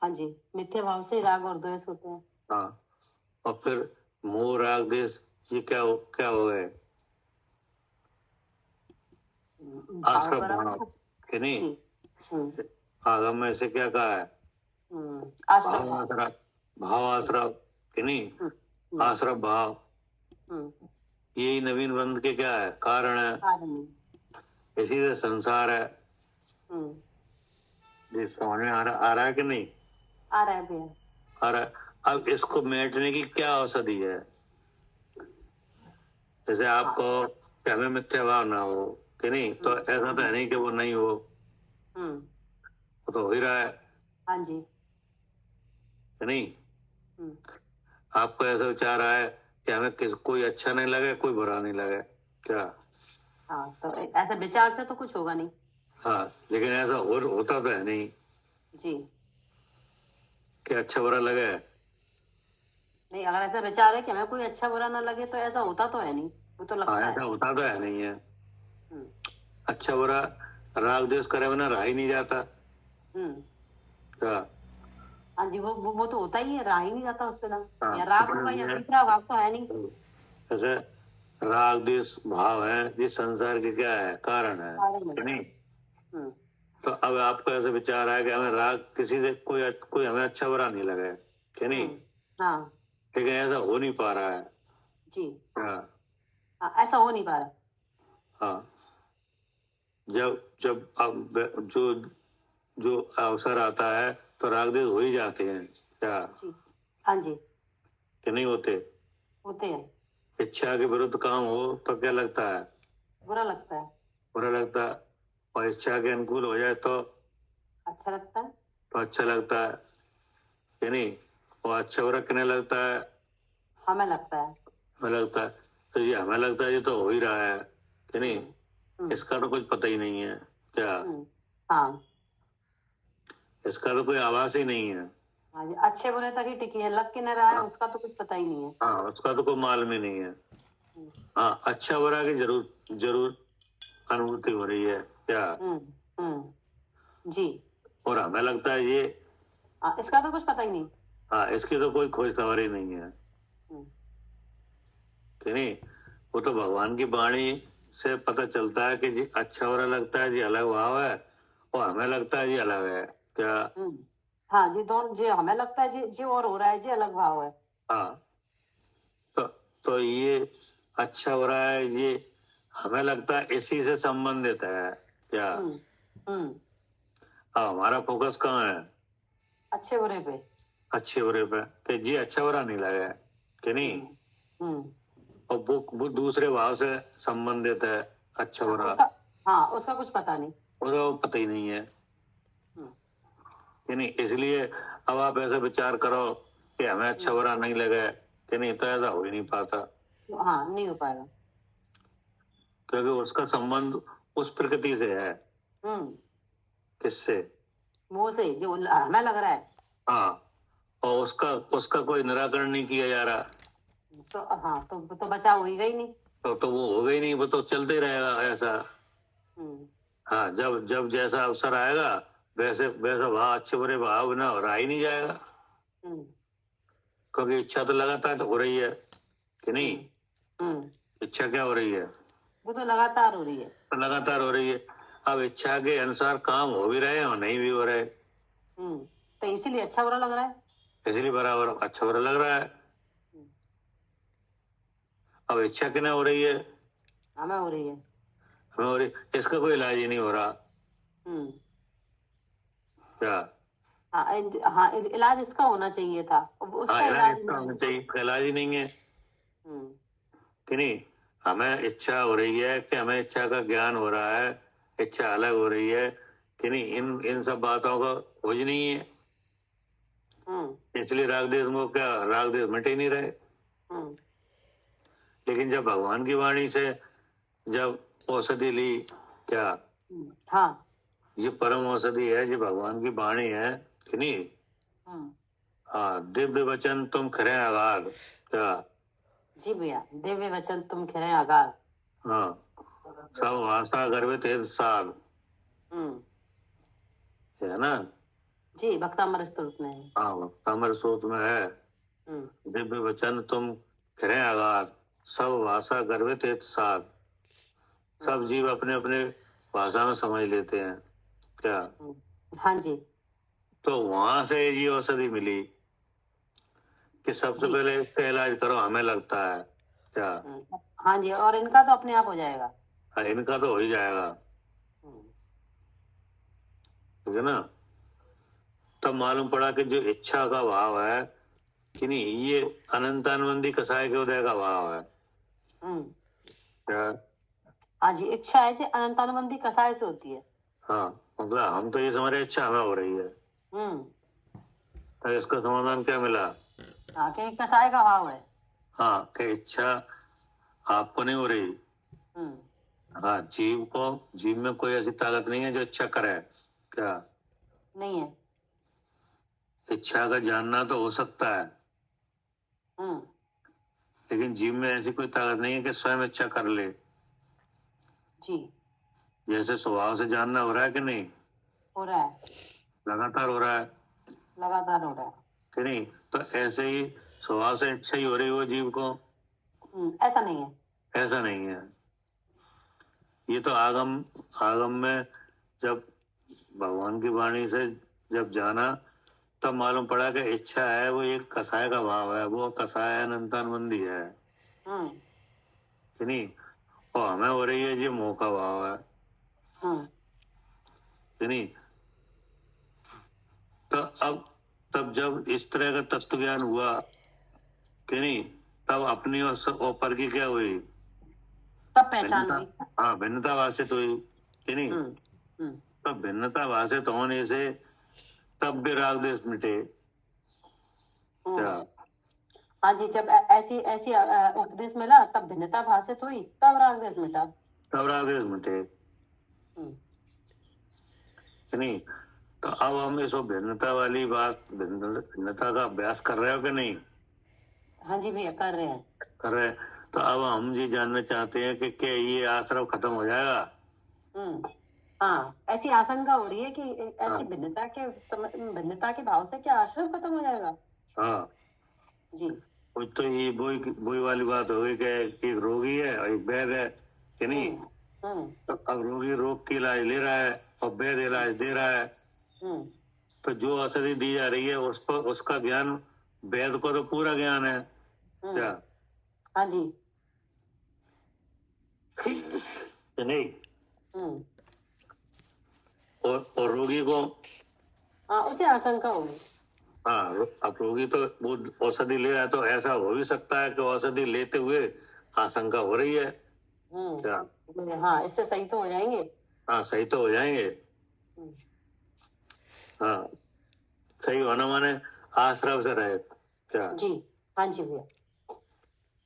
हाँ जी, मिथ्या भाव से राग और द्वेष होते हैं। हाँ, और फिर मोह राग द्वेष ये क्या हो गए, आश्रम भाव कि नहीं। आगम में से क्या कहा है? आश्रम भाव। भावाश्रव, भावाश्रव कि नहीं, हम्म, आश्रव भाव, हम्म, यही नवीन बंध के क्या है? कारण है। कारण है। इसी से संसार है। ये समझ में आ रहा है कि नहीं? आ रहा है भैया। आ रहा है। अब इसको मिटने की क्या औषधि है? जैसे आपको कि हमें मिथ्या भाव ना हो कि नहीं, तो ऐसा तो है नहीं कि वो नहीं हो, वो तो हो ही रहा है हाँ जी। कि नहीं? हम्म, आपको ऐसा विचार आया कि हमें कोई अच्छा नहीं लगे, कोई बुरा नहीं लगे, क्या? हाँ, तो ऐसे विचार से तो कुछ होगा नहीं। हाँ, लेकिन ऐसा होता तो है नहीं जी कि अच्छा बुरा लगे। नहीं, अगर ऐसा विचार है कि हमें कोई अच्छा बुरा ना लगे तो ऐसा होता तो है नहीं, वो तो हाँ, लगता ऐसा है। होता तो है नहीं है। हम्म, अच्छा बुरा राग द्वेष करे बिना रहा ही नहीं जाता, हम्म, क्या? हाँ जी, वो तो होता ही है, रहा ही नहीं जाता उसके ना। हाँ, या राग तो होगा या ये दूसरा भाव तो है नहीं। जैसे राग द्वेष भाव है, ये संसार के क्या है? कारण है कारण कि है। नहीं? हम्म, तो अब आपको ऐसा विचार आया कि हमें राग किसी से कोई हमें अच्छा बुरा नहीं लगे कि नहीं, हाँ लेकिन ऐसा हो नहीं पा रहा है। जी। हाँ, हाँ, ऐसा हो नहीं पा रहा। हाँ, जब जब अब जो जो अवसर आता है तो राग द्वेष हो ही जाते हैं, क्या? जी हाँ जी, कि नहीं होते? होते हैं। इच्छा के विरुद्ध काम हो तो क्या लगता है? बुरा लगता है। बुरा लगता है। और इच्छा के अनुकूल हो जाए अच्छा लगता है। तो अच्छा लगता है कि नहीं? और अच्छा बुरा किन्हें लगता है? हमें लगता है। हमें लगता है। तो ये हमें लगता है, ये तो हो ही रहा है कि नहीं? हम्म, इसका तो कुछ पता ही नहीं है, क्या? हाँ इसका तो कोई आवाज ही नहीं है। हाँ जी, अच्छे बुरे तक ही टिकी है, लग के न रहा है उसका तो कुछ पता ही नहीं है। हाँ, उसका तो कोई मालूम ही नहीं है। हाँ, अच्छा बुरा की जरूर जरूर अनुभूति हो रही है, क्या? जी और हमें लगता है ये, हाँ, इसका तो कुछ पता ही नहीं। हाँ, इसकी तो कोई खोज खबर ही नहीं है हम्म, कि नहीं? वो तो भगवान की वाणी से पता चलता है कि जी अच्छा बुरा लगता है, जी अलग भाव है, और हमें लगता है जी अलग है, क्या? हाँ जी, दोनों जी हमें लगता है जी जी और हो रहा है जी अलग भाव है। हाँ, तो ये अच्छा हो रहा है, ये हमें लगता है इसी से संबंधित है, क्या? हम्म, अब हमारा फोकस कहाँ है? अच्छे बुरे पे। अच्छे बुरे पे, कि जी अच्छा बुरा नहीं लगा है कि नहीं? हम्म, और वो दूसरे भाव से संबंधित है, अच्छा बुरा, हाँ उसका कुछ पता नहीं। उसको पता ही नहीं है कि नहीं? इसलिए अब आप ऐसा विचार करो कि हमें अच्छा बुरा नहीं लगा कि नहीं, तो ऐसा हो ही नहीं पाता, हाँ नहीं हो पाएगा। क्योंकि उसका संबंध उस प्रकृति से है। किससे? मुंह से जो हमें लग रहा है। हाँ, और उसका उसका कोई निराकरण नहीं किया जा रहा, तो हाँ तो बचाव होगा ही नहीं। तो वो हो गई नहीं, वो तो चलते ही रहेगा ऐसा। हाँ, जब जब जैसा अवसर आएगा वैसे वैसा भाव, अच्छे बुरे भाव बिना रहा ही नहीं जाएगा, क्योंकि इच्छा तो लगातार हो रही है कि नहीं? इच्छा क्या हो रही है? वो तो लगातार हो रही है। तो लगातार हो रही है। अब इच्छा के अनुसार काम हो भी रहे हैं और नहीं भी हो रहे, तो इसीलिए अच्छा बुरा लग रहा है। इसलिए बराबर अच्छा बुरा लग रहा है। अब इच्छा किन्हें हो रही है? हमें हो रही है। हमें हो रही, इसका कोई इलाज ही नहीं हो रहा, क्या? हाँ इलाज इसका होना चाहिए था, उसका हाँ, इलाज इसका होना नहीं। चाहिए, इसका इलाज ही नहीं है कि नहीं? हमें इच्छा हो रही है कि हमें इच्छा का ज्ञान हो रहा है, इच्छा अलग हो रही है कि नहीं, इन इन सब बातों का खोज नहीं है, इसलिए राग द्वेष मोह, क्या राग द्वेष मिट ही नहीं रहे। लेकिन जब भगवान की वाणी से जब औषधि ली, क्या? हाँ ये परम औषधि है, ये भगवान की वाणी है कि नहीं? हाँ, दिव्य वचन तुम खरे आगाध, क्या? जी भैया, दिव्य वचन तुम खरे आगार। हाँ, सब भाषा गर्वित हित साध, है ना? जी भक्तामृत स्तोत्र में है। हाँ, ताम्र सूत्र में है, दिव्य वचन तुम खरे आगाध, सब भाषा गर्वित हित साध। सब जीव अपने अपने भाषा में समझ लेते हैं, क्या? हाँ जी तो वहां से ये औषधि मिली कि सबसे जी। पहले इसका इलाज करो, हमें लगता है क्या। हाँ जी, और इनका तो अपने आप हो जाएगा। हाँ, इनका तो हो ही जाएगा, हम्म, ठीक है ना। तब मालूम पड़ा कि जो इच्छा का भाव है कि नहीं, ये अनंतानुबंधी कसाय के उदय का भाव है हम्म, क्या। हाँ जी, इच्छा है जी अनंतानुबंधी कसाय से होती है। हाँ, मतलब हम तो ये समझ रहे इच्छा हमें हो रही है, हम्म, तो इसका समाधान क्या मिला। हाँ, कि कसाय का भाव है। हाँ, कि इच्छा आपको नहीं हो रही। हम्म, हाँ, जीव में कोई ऐसी ताकत नहीं है जो इच्छा करे क्या। नहीं है। इच्छा का जानना तो हो सकता है, हम्म, लेकिन जीव में ऐसी कोई ताकत नहीं है कि स्वयं इच्छा कर ले। जी, जैसे स्वभाव से जानना हो रहा है कि नहीं, हो रहा है, लगातार हो रहा है लगातार हो रहा है। कि नहीं, तो ऐसे ही स्वभाव से इच्छा ही हो रही हो जीव को, ऐसा नहीं है। ऐसा नहीं है। ये तो आगम आगम में जब भगवान की वाणी से जब जाना, तब मालूम पड़ा कि इच्छा है वो एक कसाय का भाव है, वो कसाय अनंतानुबंधी है हम्म, कि नहीं। और हमें हो रही है ये मोह का भाव है हम्म, कि नहीं। तो अब तब जब इस तरह का तत्व ज्ञान हुआ कि नहीं, तब अपनी और ऊपर की क्या हुई, तब पहचान भिन्नता। हुई। हाँ, भिन्नता भाषित हुई कि नहीं। हम्म, हम्म, तब भिन्नता भाषित होने से तब भी राग देश मिटे क्या। हम्म। हाँ जी, जब ऐसी ऐसी उपदेश मिला तब भिन्नता भाषित हुई, तब राग देश मिटा। तब राग देश मिटे हम्म, कि नहीं। तो अब हम इस भिन्नता वाली बात, भिन्नता का अभ्यास कर रहे हो कि नहीं, हाँ जी भैया, कर रहे हैं। कर रहे हैं। तो अब हम ये जानना चाहते हैं कि क्या ये आश्रम खत्म हो जाएगा। हाँ, ऐसी आशंका हो रही है कि हाँ, ऐसी भिन्नता के भाव से क्या आश्रम खत्म हो जाएगा। हाँ, जी, कुछ तो ये वही वाली बात हो गई कि एक रोगी है और एक वैद्य है कि नहीं। हम्म, हम्म, तो अब रोगी रोग की इलाज ले रहा है और वैद्य इलाज दे रहा है। हम्म, तो जो औषधि दी जा रही है उसको, उसका ज्ञान वैद्य को तो पूरा ज्ञान है क्या, हाँ जी, कि नहीं। हम्म, और रोगी को, हाँ, उसे आशंका होगी। हाँ, अब रोगी तो वो औषधि ले रहा है, तो ऐसा हो भी सकता है कि औषधि लेते हुए आशंका हो रही है क्या। हाँ, इससे सही तो हो जाएंगे। हाँ, सही तो हो जाएंगे। हम्म, हाँ, सही होना माने आश्रव से रहे क्या, जी, हाँ जी भैया।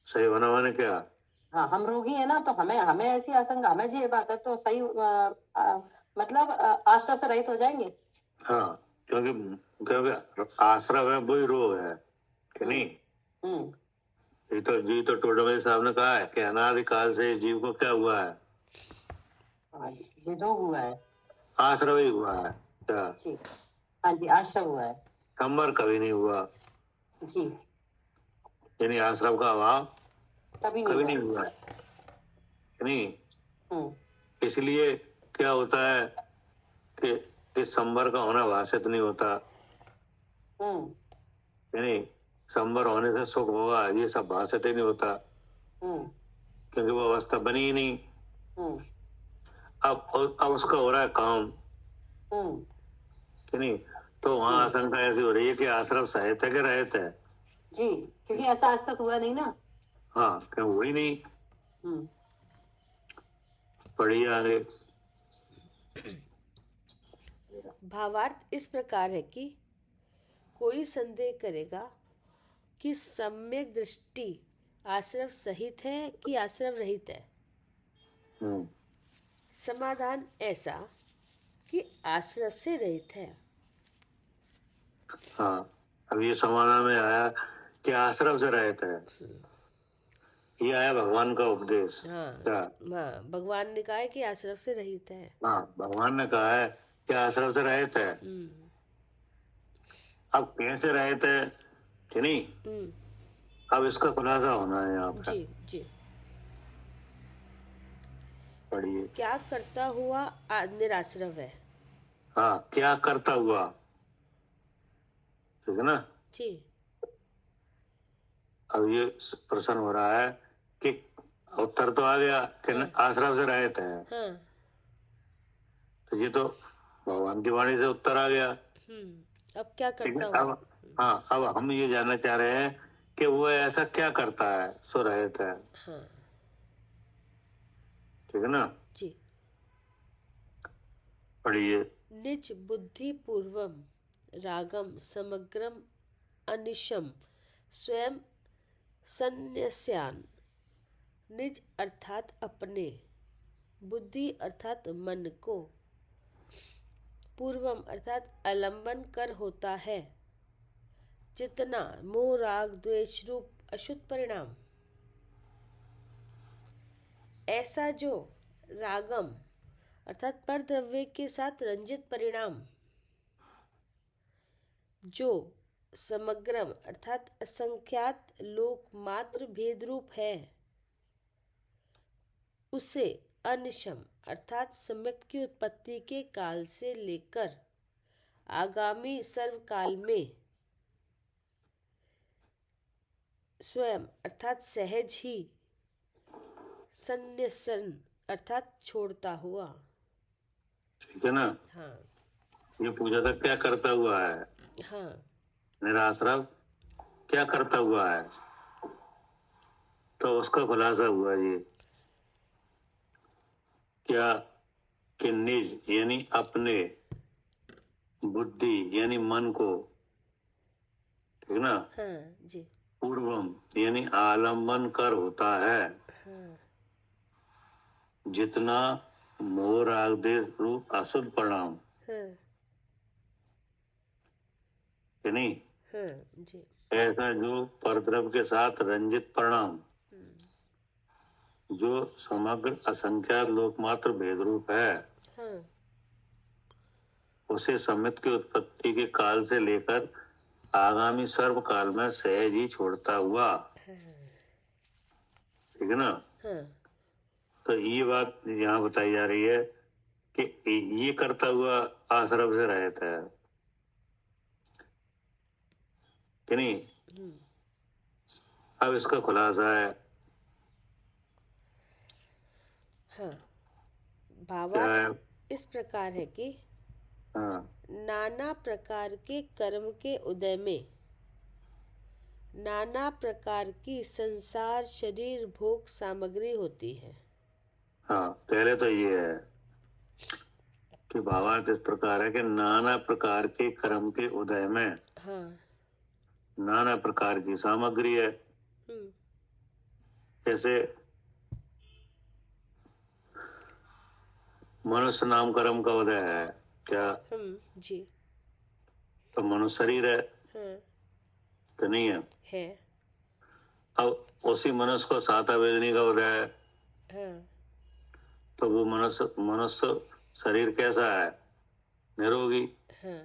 सही होना माने क्या। हाँ, हम रोगी है ना, तो हमें हमें ऐसी आशंका, हमें जी ये बात है तो सही मतलब आश्रय से रहित हो जाएंगे। हाँ, क्योंकि क्योंकि आश्रव है वही रोग है कि नहीं। हम्म, जी तो टोडरमल साहब ने कहा है कि अनादिकाल से जीव को क्या हुआ है, हाँ, ये रोग हुआ है। आश्रव ही हुआ है क्या, जी, हाँ जी, आश्रय हुआ है। संवर कभी नहीं हुआ, जी, यानी आश्रव का अभाव कभी कभी नहीं नहीं हुआ। हुआ कि नहीं। हम्म, इसलिए क्या होता है कि इस संवर का होना भाषित नहीं होता, हम्म, यानी संवर होने से सुख होगा ये सब भाषित ही नहीं होता, हम्म, क्योंकि वो अवस्था बनी ही नहीं। हम्म, अब उसका हो रहा है काम हम्म, कि नहीं। तो वहां आशंका ऐसी हो रही है कि आश्रम सहित है कि रहित है। जी, क्योंकि ऐसा आज तक हुआ नहीं ना। हाँ, क्यों हुई नहीं। हम्म, पढ़िए आगे। भावार्थ इस प्रकार है कि कोई संदेह करेगा कि सम्यक दृष्टि आश्रव सहित है कि आश्रव रहित है। हम्म, समाधान ऐसा कि आश्रव से रहित है। हाँ, अब ये समाधान में आया कि आश्रम से रहित है, ये आया भगवान का उपदेश हाँ, क्या। हाँ, भगवान ने कहा है कि आश्रव से रहित है। हाँ, भगवान ने कहा है कि आश्रम से रहित है। अब कैसे रहित है कि नहीं, अब इसका खुलासा होना है यहाँ पर। जी, जी। पढ़िए। क्या करता हुआ निराश्रव है। हाँ, क्या करता हुआ, ठीक है ना। जी। अब ये प्रश्न हो रहा है कि उत्तर तो आ गया कि हाँ। आश्रम से रहित है, हाँ। तो ये तो भगवान की वाणी से उत्तर आ गया। अब क्या ठीक है। करता हुआ? हाँ, अब हम ये जानना चाह रहे हैं कि वो ऐसा क्या करता है सो रहित है, हाँ। ठीक है ना। जी। पढ़िए। निज बुद्धि पूर्वम रागम समग्रम अनिशम स्वयं संन्यस्यान। निज अर्थात अपने, बुद्धि अर्थात मन को, पूर्वम अर्थात आलंबन कर होता है जितना मोह राग द्वेष रूप अशुद्ध परिणाम। ऐसा जो रागम अर्थात पर द्रव्य के साथ रंजित परिणाम, जो समग्रम अर्थात असंख्यात लोक मात्र भेद रूप है, उसे अनिशम अर्थात सम्यक की उत्पत्ति के काल से लेकर आगामी सर्वकाल में स्वयं अर्थात सहज ही संन्यसन अर्थात छोड़ता हुआ। ठीक है ना। हाँ। ये पूछा था क्या करता हुआ है, हाँ। निराश्रव क्या करता हुआ है, तो उसका खुलासा हुआ ये क्या कि निज यानी अपने, बुद्धि यानी मन को, ठीक ना, हाँ। जी। पूर्वम यानी आलम्बन कर होता है हाँ। जितना मोह राग द्वेष रूप अशुद्ध परिणाम, हाँ। कि नहीं। हाँ। जी। ऐसा जो परद्रव्य के साथ रंजित परिणाम, जो समग्र असंख्यात लोकमात्र भेद रूप है, हाँ। उसे समित की उत्पत्ति के काल से लेकर आगामी सर्व काल में सहज ही छोड़ता हुआ, ठीक है ना। हाँ। तो ये बात यहाँ बताई जा रही है कि ये करता हुआ आश्रम से रहता है, कि नहीं। अब इसका खुलासा है। हाँ। क्या है? भावार्थ इस प्रकार है कि हाँ, नाना प्रकार के कर्म के उदय में नाना प्रकार की संसार शरीर भोग सामग्री होती है। हाँ, पहले तो ये है कि भावार्थ इस प्रकार है कि नाना प्रकार के कर्म के उदय में हाँ। नाना प्रकार की सामग्री है। जैसे मनुष्य नाम कर्म का उदय है क्या, जी। तो मनुष्य शरीर है, हाँ। तो नहीं है। है। अब उसी मनुष्य को साता वेदनी का उदय है, हाँ। तो वो मनुष्य शरीर कैसा है, निरोगी, हाँ।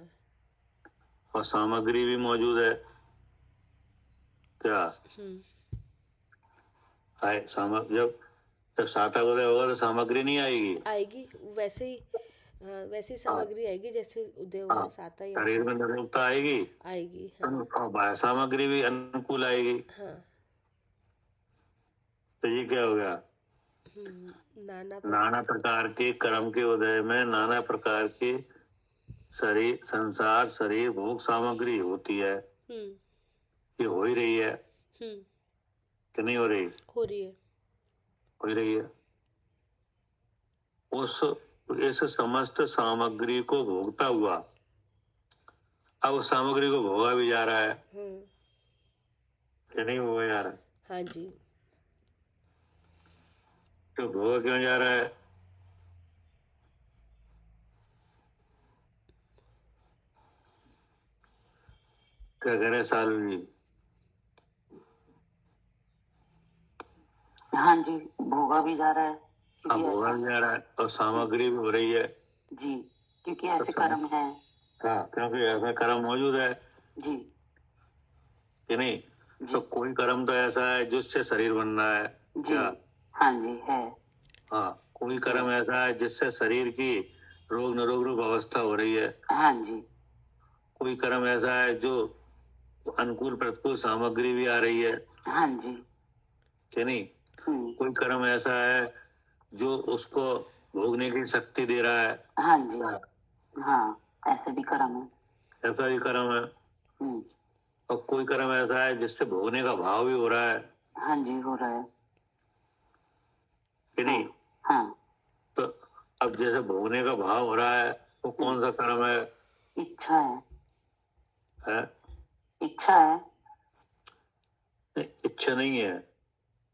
और सामग्री भी मौजूद है क्या। आए जब साता उदय होगा तो सामग्री नहीं आएगी, आएगी वैसे ही। हाँ, वैसी सामग्री आएगी जैसे उदय हुआ साता या शरीर में निरोगता आएगी, आएगी। हाँ। और बाह्य सामग्री भी अनुकूल आएगी। हाँ। तो ये क्या हो गया, नाना प्रकार के कर्म के उदय में नाना प्रकार के शरीर संसार शरीर भोग सामग्री होती है। ये हो ही रही है कि नहीं हो रही, हो रही है। हो ही रही है। इस समस्त सामग्री को भोगता हुआ अब उस सामग्री को भोगा भी जा रहा है कि नहीं भोगा जा रहा है। हाँ जी। तो भोगा क्यों जा रहा है, क्या कह रहे सालू जी। हाँ जी, भोगा भी जा रहा है हाँ, भोगा भी जा रहा है और सामग्री भी हो रही है जी, क्योंकि ऐसे कर्म है। हाँ, क्योंकि ऐसा कर्म मौजूद है जी कि नहीं। तो कोई कर्म तो ऐसा है जिससे शरीर बन रहा है जी। क्या, हाँ जी है। हाँ, कोई कर्म ऐसा है जिससे शरीर की रोग निरोग रूप अवस्था हो रही है। हाँ जी। कोई कर्म ऐसा है जो अनुकूल प्रतिकूल सामग्री भी आ रही है हाँ जी। कि नहीं। हम्म। कोई कर्म ऐसा है जो उसको भोगने की शक्ति दे रहा है। हाँ जी। हाँ, ऐसे भी कर्म है। ऐसा भी कर्म है। हम्म। और कोई कर्म ऐसा है जिससे भोगने का भाव भी हो रहा है हाँ जी, हो रहा है। कि नहीं। हाँ। तो अब जैसे भोगने का भाव हो रहा है वो कौन सा कर्म है? इच्छा है। है? इच्छा है। नहीं, इच्छा नहीं है।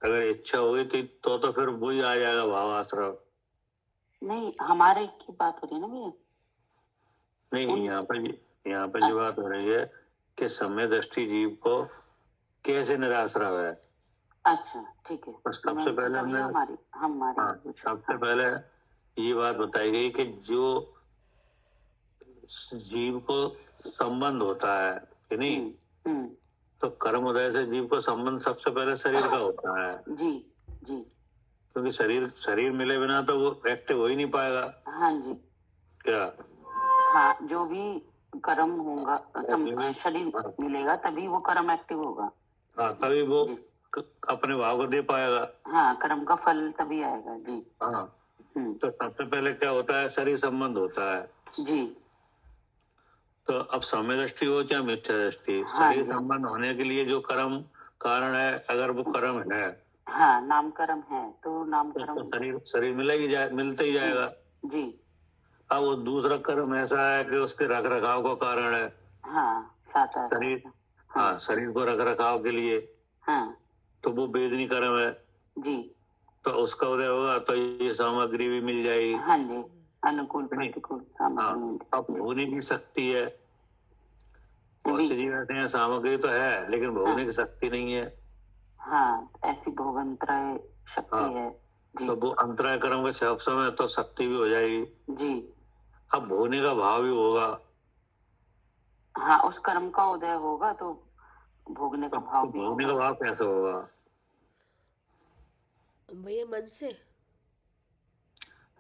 अगर इच्छा हुई तो फिर वही आ जाएगा भाव आश्रव। नहीं, हमारे की बात हो रही है ना भैया। नहीं, यहाँ पर जो बात हो रही है कि सम्यक दृष्टि जीव को कैसे निराश्रव है। अच्छा, ठीक है। तो सबसे पहले हमारी सबसे पहले ये बात बताई गई कि जो जीव को संबंध होता है कि नहीं। हम्म। तो कर्म उदय से जीव को संबंध सबसे पहले शरीर का होता है। जी जी। क्योंकि शरीर मिले बिना तो वो एक्टिव हो ही नहीं पाएगा। हाँ जी। क्या? हाँ, जो भी कर्म होगा, शरीर मिलेगा तभी वो कर्म एक्टिव होगा। हाँ, तभी वो अपने भाव को दे पाएगा। हाँ, कर्म का फल तभी आएगा। जी। हाँ। तो सबसे पहले क्या होता है? शरीर संबंध होता है। जी। तो अब सम्यक दृष्टि हो चाहे मिथ्या दृष्टि, हाँ शरीर जी। संबंध होने के लिए जो कर्म कारण है, अगर वो कर्म है हाँ, नाम कर्म है तो नाम तो कर्म शरीर मिलते ही जाएगा। जी। अब वो दूसरा कर्म ऐसा है कि उसके रख रखाव का कारण है। हाँ, साथ शरीर, हाँ, शरीर को रख रखाव के लिए। हाँ तो वो वेदनी कर्म है। जी। तो उसका उदय होगा तो ये सामग्री भी मिल जाएगी। हाँ जी, अनुकूल प्रतिकूल हाँ, सामग्री। अब भोगने की शक्ति है। बहुत सी जीव रहते हैं सामग्री तो है लेकिन भोगने की शक्ति नहीं है। हाँ, ऐसी भोगंतराय शक्ति है। जी। तो वो अंतराय कर्म का सक्षम है तो शक्ति भी हो जाएगी। जी। अब भोगने का भाव भी होगा। हाँ, उस कर्म का उदय होगा तो भोगने का भाव भी भोगने का होगा। भाव कैसे होगा? भैया मन से।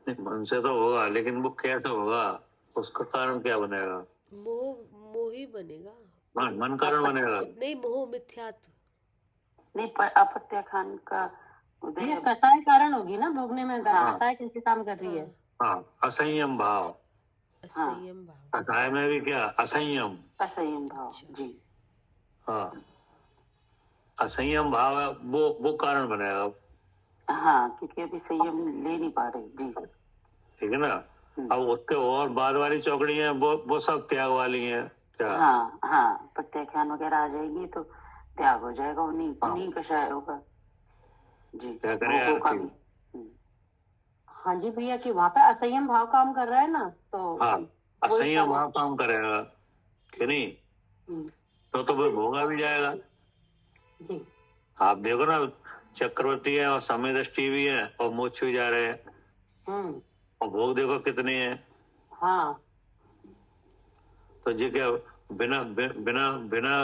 नहीं, मन से तो होगा लेकिन वो कैसे होगा? उसका कारण क्या बनेगा? मोह ही बनेगा। मन कारण बनेगा। नहीं, मोह मिथ्यात्व। नहीं, पर अप्रत्याख्यान का उदय ये कसाय कारण होगी ना भोगने में। हाँ। कसाय कैसे काम कर रही है? हाँ, असंयम भाव। असंयम भाव। कसाय में भी क्या? असंयम। असंयम भाव। जी। हाँ, असंयम भाव है वो कारण बनेगा। हाँ, क्योंकि अभी संयम ले नहीं पा रहे। जी। ठीक है ना। अब उसके और बाद वाली चौकड़ी है वो सब त्याग वाली है। क्या? हाँ हाँ, प्रत्याख्यान वगैरह आ जाएगी तो त्याग हो जाएगा। उन्हीं कषाय होगा। जी। क्या करेगा? भोगों का भी। हाँ जी भैया, कि वहां पे असंयम भाव काम कर रहा है ना, तो हाँ, असंयम भाव काम करेगा कि नहीं। तो वो भोगा भी जाएगा। जी। आप देखो ना, चक्रवर्ती है और समय दृष्टि भी है और मोक्ष भी जा रहे हैं और भोग देखो कितने हैं। हाँ। तो जी क्या बिना बिना बिना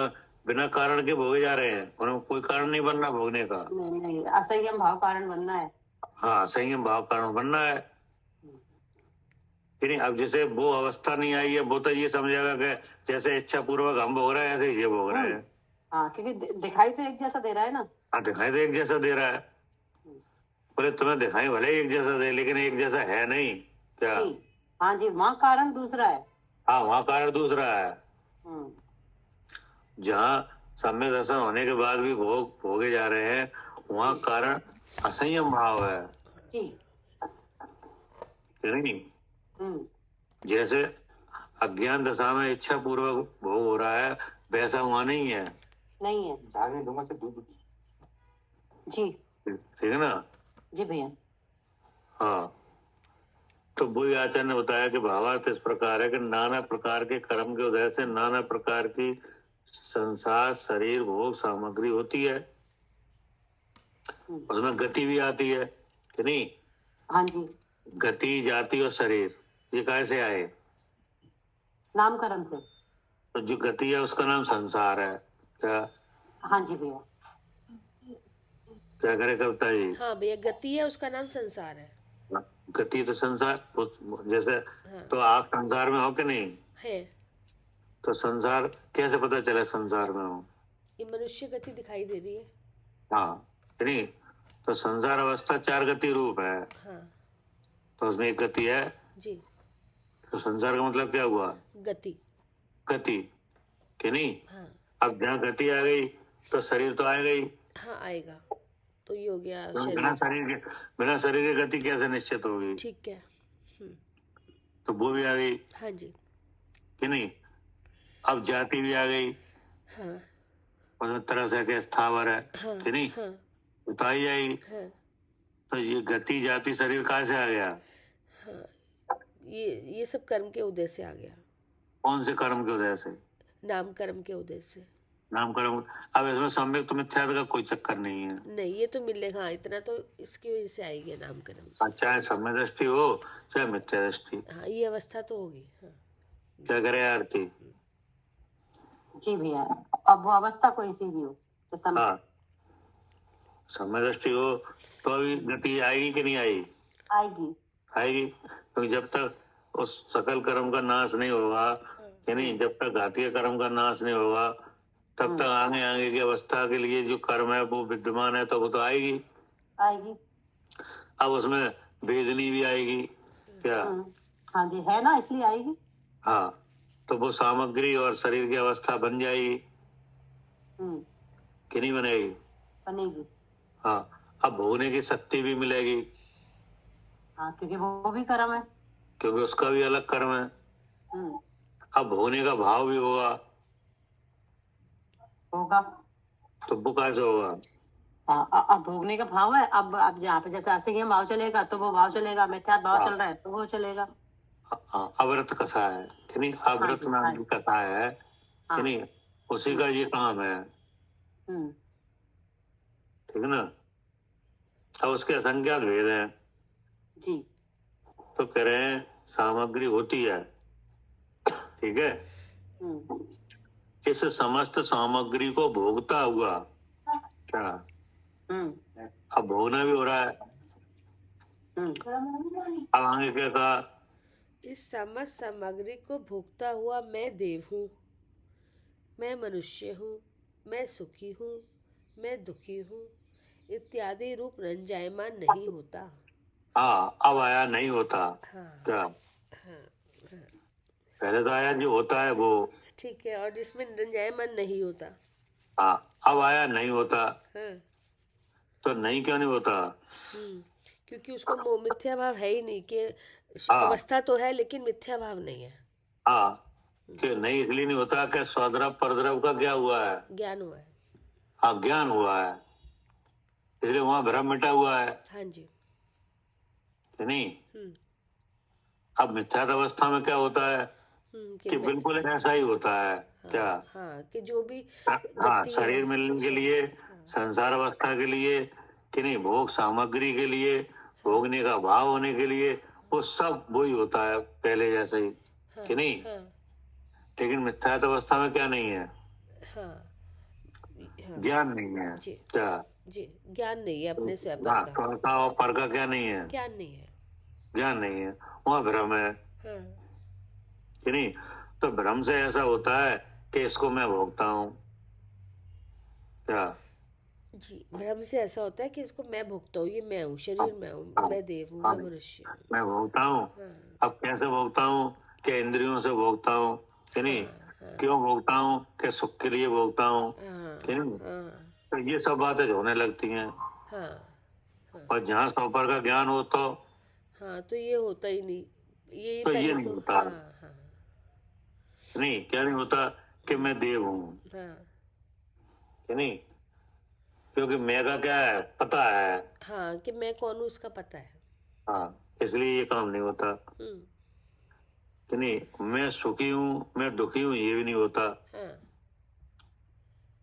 बिना कारण के भोगे जा रहे हैं? उन्हें कोई कारण नहीं बनना भोगने का। नहीं, असंयम भाव कारण बनना है। हाँ, संयम भाव कारण बनना है कि नहीं। अब जैसे वो अवस्था नहीं आई है वो तो ये समझेगा कि जैसे इच्छा पूर्वक हम भोग रहे हैं ऐसे ये भोग रहे हैं। हाँ, क्योंकि दिखाई तो एक जैसा दे रहा है ना। हाँ, दिखाई तो एक जैसा दे रहा है। बोले तुम्हें दिखाई भले एक जैसा दे लेकिन एक जैसा है नहीं। क्या? हाँ जी, वहाँ कारण दूसरा है। हाँ, वहाँ कारण दूसरा है। जहाँ सम्यक दर्शन होने के बाद भी भोगे जा रहे हैं वहाँ कारण असंयम भाव है कि नहीं। जैसे अज्ञान दशा में इच्छा पूर्वक भोग हो रहा है वैसा वहाँ नहीं है। नहीं है जी। ठीक है ना। जी भैया। हाँ, तो वही आचार्य ने बताया कि भावार्थ इस प्रकार है कि नाना प्रकार के कर्म के उदय से नाना प्रकार की संसार शरीर भोग सामग्री होती है। उसमें गति भी आती है कि नहीं। हाँ जी। गति जाति और शरीर ये कैसे आए? नामकरण से। तो जो गति है उसका नाम संसार है। क्या? हाँ जी भैया। क्या करे कविता जी? हाँ भैया, गति है उसका नाम संसार है। गति तो संसार जैसे, हाँ तो आप संसार में हो कि नहीं? है। तो संसार कैसे पता चले संसार में हो? ये मनुष्य गति दिखाई दे रही है। हाँ, कि नहीं? तो संसार अवस्था 4 गति रूप है, हाँ तो उसमें एक गति है। जी, तो संसार का मतलब क्या हुआ? गति। गति, कि नहीं? हाँ अब जहाँ गति आ गई तो शरीर तो आएगा ही। हाँ आएगा, तो ये हो गया बिना शरीर। बिना शरीर की गति कैसे निश्चित होगी? ठीक है। तो वो भी आ गई, हाँ जी। कि नहीं? अब जाति भी आ गई, हाँ उसमें तरह से के स्थावर है, हाँ कि नहीं? हाँ उताई जाएगी। हाँ तो ये गति जाति शरीर कहाँ से आ गया? हाँ, ये सब कर्म के उदय से आ गया, कौन से कर्म के उदय से? नाम कर्म के उदय से। नाम कर्म। अब इसमें सम्यक तो मिथ्यात्व का कोई चक्कर नहीं है। नहीं, ये तो मिलेगा। हाँ, इतना तो इसकी वजह से आएगी नाम कर्म से। चाहे सम्यक दृष्टि हो चाहे मिथ्या दृष्टि। हाँ, ये अवस्था तो होगी। हाँ क्या करे आरती? जी भैया, अब वो अवस्था कोई सी भी हो तो समझ हाँ, सम्यक दृष्टि हो तो अभी गति आएगी कि नहीं आएगी? आएगी। आएगी, क्योंकि जब तक उस सकल कर्म का नाश नहीं होगा, कि नहीं, जब तक घातीय कर्म का नाश नहीं होगा, तब तक आगे आगे की अवस्था के लिए जो कर्म है वो विद्यमान है, तो वो तो आएगी। आएगी। अब उसमें वेदनी भी आएगी क्या? हाँ जी, है ना, इसलिए आएगी। हाँ, तो वो सामग्री और शरीर की अवस्था बन जाएगी कि नहीं बनेगी? बनेगी। हाँ, अब भोगने की शक्ति भी मिलेगी, हाँ, क्योंकि वो भी कर्म है। क्योंकि उसका भी अलग कर्म है। अब भोगने का भाव भी होगा, होगा। तो वो कैसे होगा? हाँ, अब भोगने का भाव है। अब जहाँ पे जैसे असंयम भाव चलेगा तो वो भाव चलेगा, मिथ्यात भाव चल रहा है तो वो चलेगा। अव्रत कथा है कि नहीं? अव्रत नाम की कथा है कि नहीं? उसी का ये काम है, ठीक है ना? अब उसके असंख्यात भेद हैं। जी। तो कह रहे हैं सामग्री होती है, ठीक है? इस समस्त सामग्री को भोगता हुआ क्या? अब भोगना भी हो रहा है। अब आगे क्या कहा? इस समस्त सामग्री को भोगता हुआ मैं देव हूँ, मैं मनुष्य हूँ, मैं सुखी हूँ, मैं दुखी हूँ इत्यादि रूप रंजायमान नहीं होता। हाँ, अब आया नहीं होता। हाँ क्या? हाँ हाँ, पहले तो आया जो होता है वो। ठीक है, और जिसमें रंजायमान नहीं होता। हाँ, अब आया नहीं होता। हाँ, तो नहीं क्यों नहीं होता? क्योंकि उसको मिथ्या भाव है ही नहीं, कि हाँ। अवस्था तो है लेकिन मिथ्या भाव नहीं है। हाँ, कि नहीं इसलिए नहीं होता कि स्वद्रव परद्रव का क्या हुआ है? ज्ञान हुआ है। हाँ, ज्ञान हुआ है, इसलिए वहां भ्रम मिटा हुआ है, हाँ जी। कि नहीं? अब मिथ्यात अवस्था में क्या होता है कि बिल्कुल ऐसा ही होता है। क्या? हाँ, कि जो भी हाँ, शरीर मिलने के लिए, संसार अवस्था के लिए, कि नहीं, भोग सामग्री के लिए, भोगने का भाव होने के लिए, वो सब वही होता है पहले जैसा ही, कि नहीं? लेकिन मिथ्यात अवस्था में क्या नहीं है? ज्ञान नहीं है। क्या? जी, ज्ञान नहीं है अपने स्वयं हाँ, का। स्व का और पर का क्या नहीं है? ज्ञान नहीं है। ज्ञान नहीं है, वहाँ भ्रम है, कि नहीं? तो भ्रम से ऐसा होता है कि इसको मैं भोगता हूँ। क्या? जी, भ्रम से ऐसा होता है कि इसको मैं भोगता हूँ, ये मैं हूँ, शरीर मैं हूँ, मैं देव हूँ, मैं मनुष्य हूँ। मैं भोगता हूँ। अब कैसे भोगता हूँ? कि इंद्रियों से भोगता हूँ, कि नहीं? क्यों भोगता हूँ? कि सुख के लिए भोगता हूँ, कि नहीं? तो ये सब बातें होने लगती हैं। और जहाँ स्वपर का ज्ञान हो तो हाँ, तो ये होता ही नहीं, ये तो पहले ये नहीं तो होता। नहीं, क्या नहीं होता? कि मैं देव हूँ, कि नहीं? क्योंकि मैं का क्या है पता है। हाँ, कि मैं कौन हूँ उसका पता है। हाँ, इसलिए ये काम नहीं होता, कि नहीं? मैं सुखी हूँ, मैं दुखी हूँ, ये भी नहीं होता,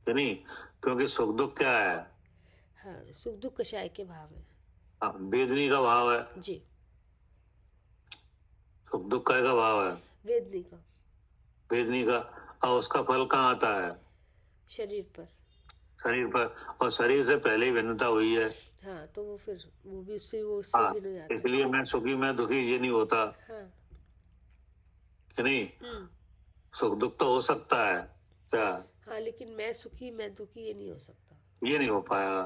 कि नहीं? क्योंकि सुख दुख क्या है? हाँ, सुख दुख कषाय के भाव है। हाँ, वेदनी का भाव है। जी, सुख दुख का भाव है? वेदनी का। वेदनी का। और उसका फल कहाँ आता है? शरीर पर। शरीर पर। और शरीर से पहले ही भिन्नता हुई है। हाँ, तो वो फिर वो भी उससे हाँ, भी नहीं आता। इसलिए मैं सुखी मैं दुखी ये नहीं होता, हाँ। कि नहीं? सुख दुख तो हो सकता है क्या? हाँ, लेकिन मैं सुखी मैं दुखी ये नहीं हो सकता। ये नहीं हो पाएगा,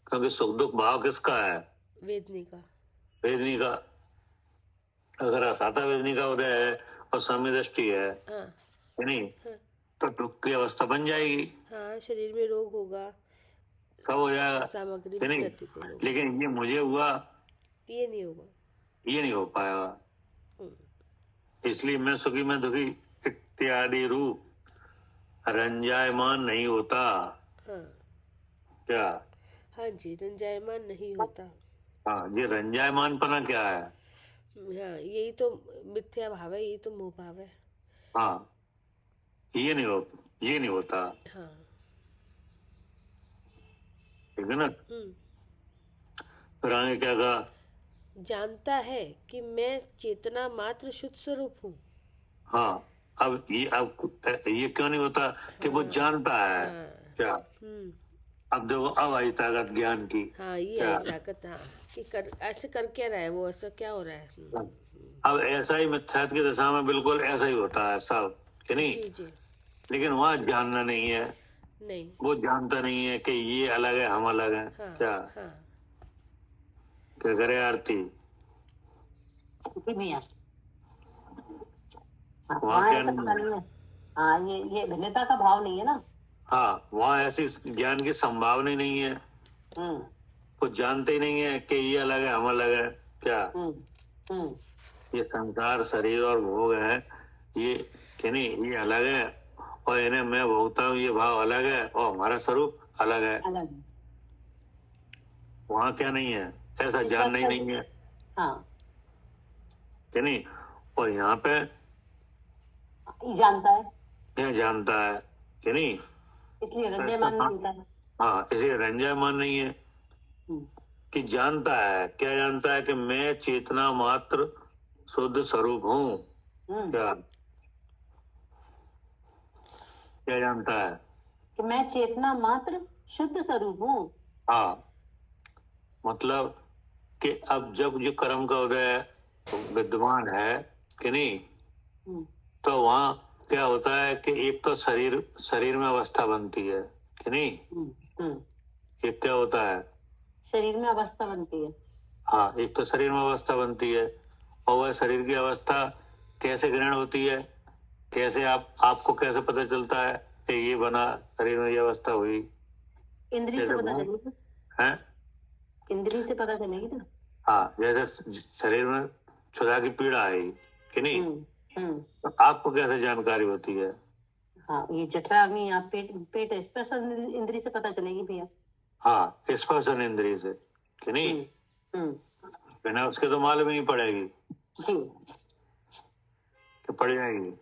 क्योंकि सुख दुख भाव किसका है? वेदनी का। वेदनी का। अगर असाता वेदनी का उदय है और साम्य दृष्टि है, हाँ। कि नहीं, हाँ। तो दुख की अवस्था बन जाएगी, हाँ, शरीर में रोग होगा, सब हो जाएगा, सामग्री कि भी नहीं? प्रतिकूल होगी। लेकिन ये मुझे हुआ, ये नहीं होगा। ये नहीं हो पाएगा। इसलिए मैं सुखी मैं दुखी इत्यादि रूप रंजायमान नहीं होता। हाँ। क्या? हाँ जी, रंजायमान नहीं होता। हाँ, ये रंजायमान पना क्या है? हाँ, यही तो मिथ्या भाव है, यही तो मोह भाव है। हाँ, ये नहीं होता, हाँ। ठीक है ना? फिर आगे क्या कहा? जानता है कि मैं चेतना मात्र शुद्ध स्वरूप हूँ। हाँ, अब ये क्यों नहीं होता कि वो जानता है? हाँ। क्या? अब देखो, अब आई ताकत ज्ञान की। हाँ, ये क्या? है ताकत। हाँ, कि ऐसे कर क्या रहा है वो, ऐसा क्या हो रहा है। अब ऐसा ही मिथ्यात्व की दशा में बिल्कुल ऐसा ही होता है सब, कि नहीं? जी जी। लेकिन वहाँ जानना नहीं है, नहीं। वो जानता नहीं है कि ये अलग है, हम अलग हैं। हाँ। क्या? हाँ। क्या करे आरती? भैया वहाँ हाँ, क्या ऐसा नहीं पता है? नहीं है। हाँ, ये भिन्नता का भाव नहीं है ना। हाँ, वहाँ ऐसी ज्ञान की संभावना ही नहीं है, हम्म वो जानते ही नहीं है कि ये अलग है, हम अलग है। क्या? हम्म हम्म ये संसार शरीर और भोग है, ये, कि नहीं, ये अलग है, और इन्हें मैं भोगता हूँ, ये भाव अलग है, और हमारा स्वरूप अलग है। अलग है। वहाँ क्या नहीं है? ऐसा इस जानना ही बात नहीं है, हाँ, कि नहीं? और यहाँ पे ये जानता है, यह जानता है, कि नहीं? इसलिए रंजयमान नहीं होता है। हाँ, इसलिए रंजायमान नहीं है हम्म, कि जानता है। क्या जानता है? कि मैं चेतना मात्र शुद्ध स्वरूप हूँ। हम्म, क्या? क्या जानता है? कि मैं चेतना मात्र शुद्ध स्वरूप हूँ। हाँ, मतलब कि अब जब जो कर्म का उदय विद्यमान है, कि नहीं, हम्म, तो वहाँ क्या होता है कि एक तो शरीर में अवस्था बनती है, कि नहीं? हम्म, हम्म, एक क्या होता है? शरीर में अवस्था बनती है। हाँ, एक तो शरीर में अवस्था बनती है, और वह शरीर की अवस्था कैसे ग्रहण होती है? कैसे आपको कैसे पता चलता है कि ये बना, शरीर में ये अवस्था हुई? इंद्रिय से जैसे पता भूख चलेगी, है। इंद्रिय से पता चलेगी ना। हाँ, जैसे शरीर में क्षुधा की पीड़ा आई, कि नहीं, तो आपको कैसे जानकारी होती है? हाँ, ये जठराग्नि आप पेट स्पर्श इंद्रिय से पता चलेगी भैया। हाँ, स्पर्शन इंद्रिय से, कि नहीं? बिना उसके तो मालूम ही नहीं पड़ेगी जी, कि पड़ जाएगी।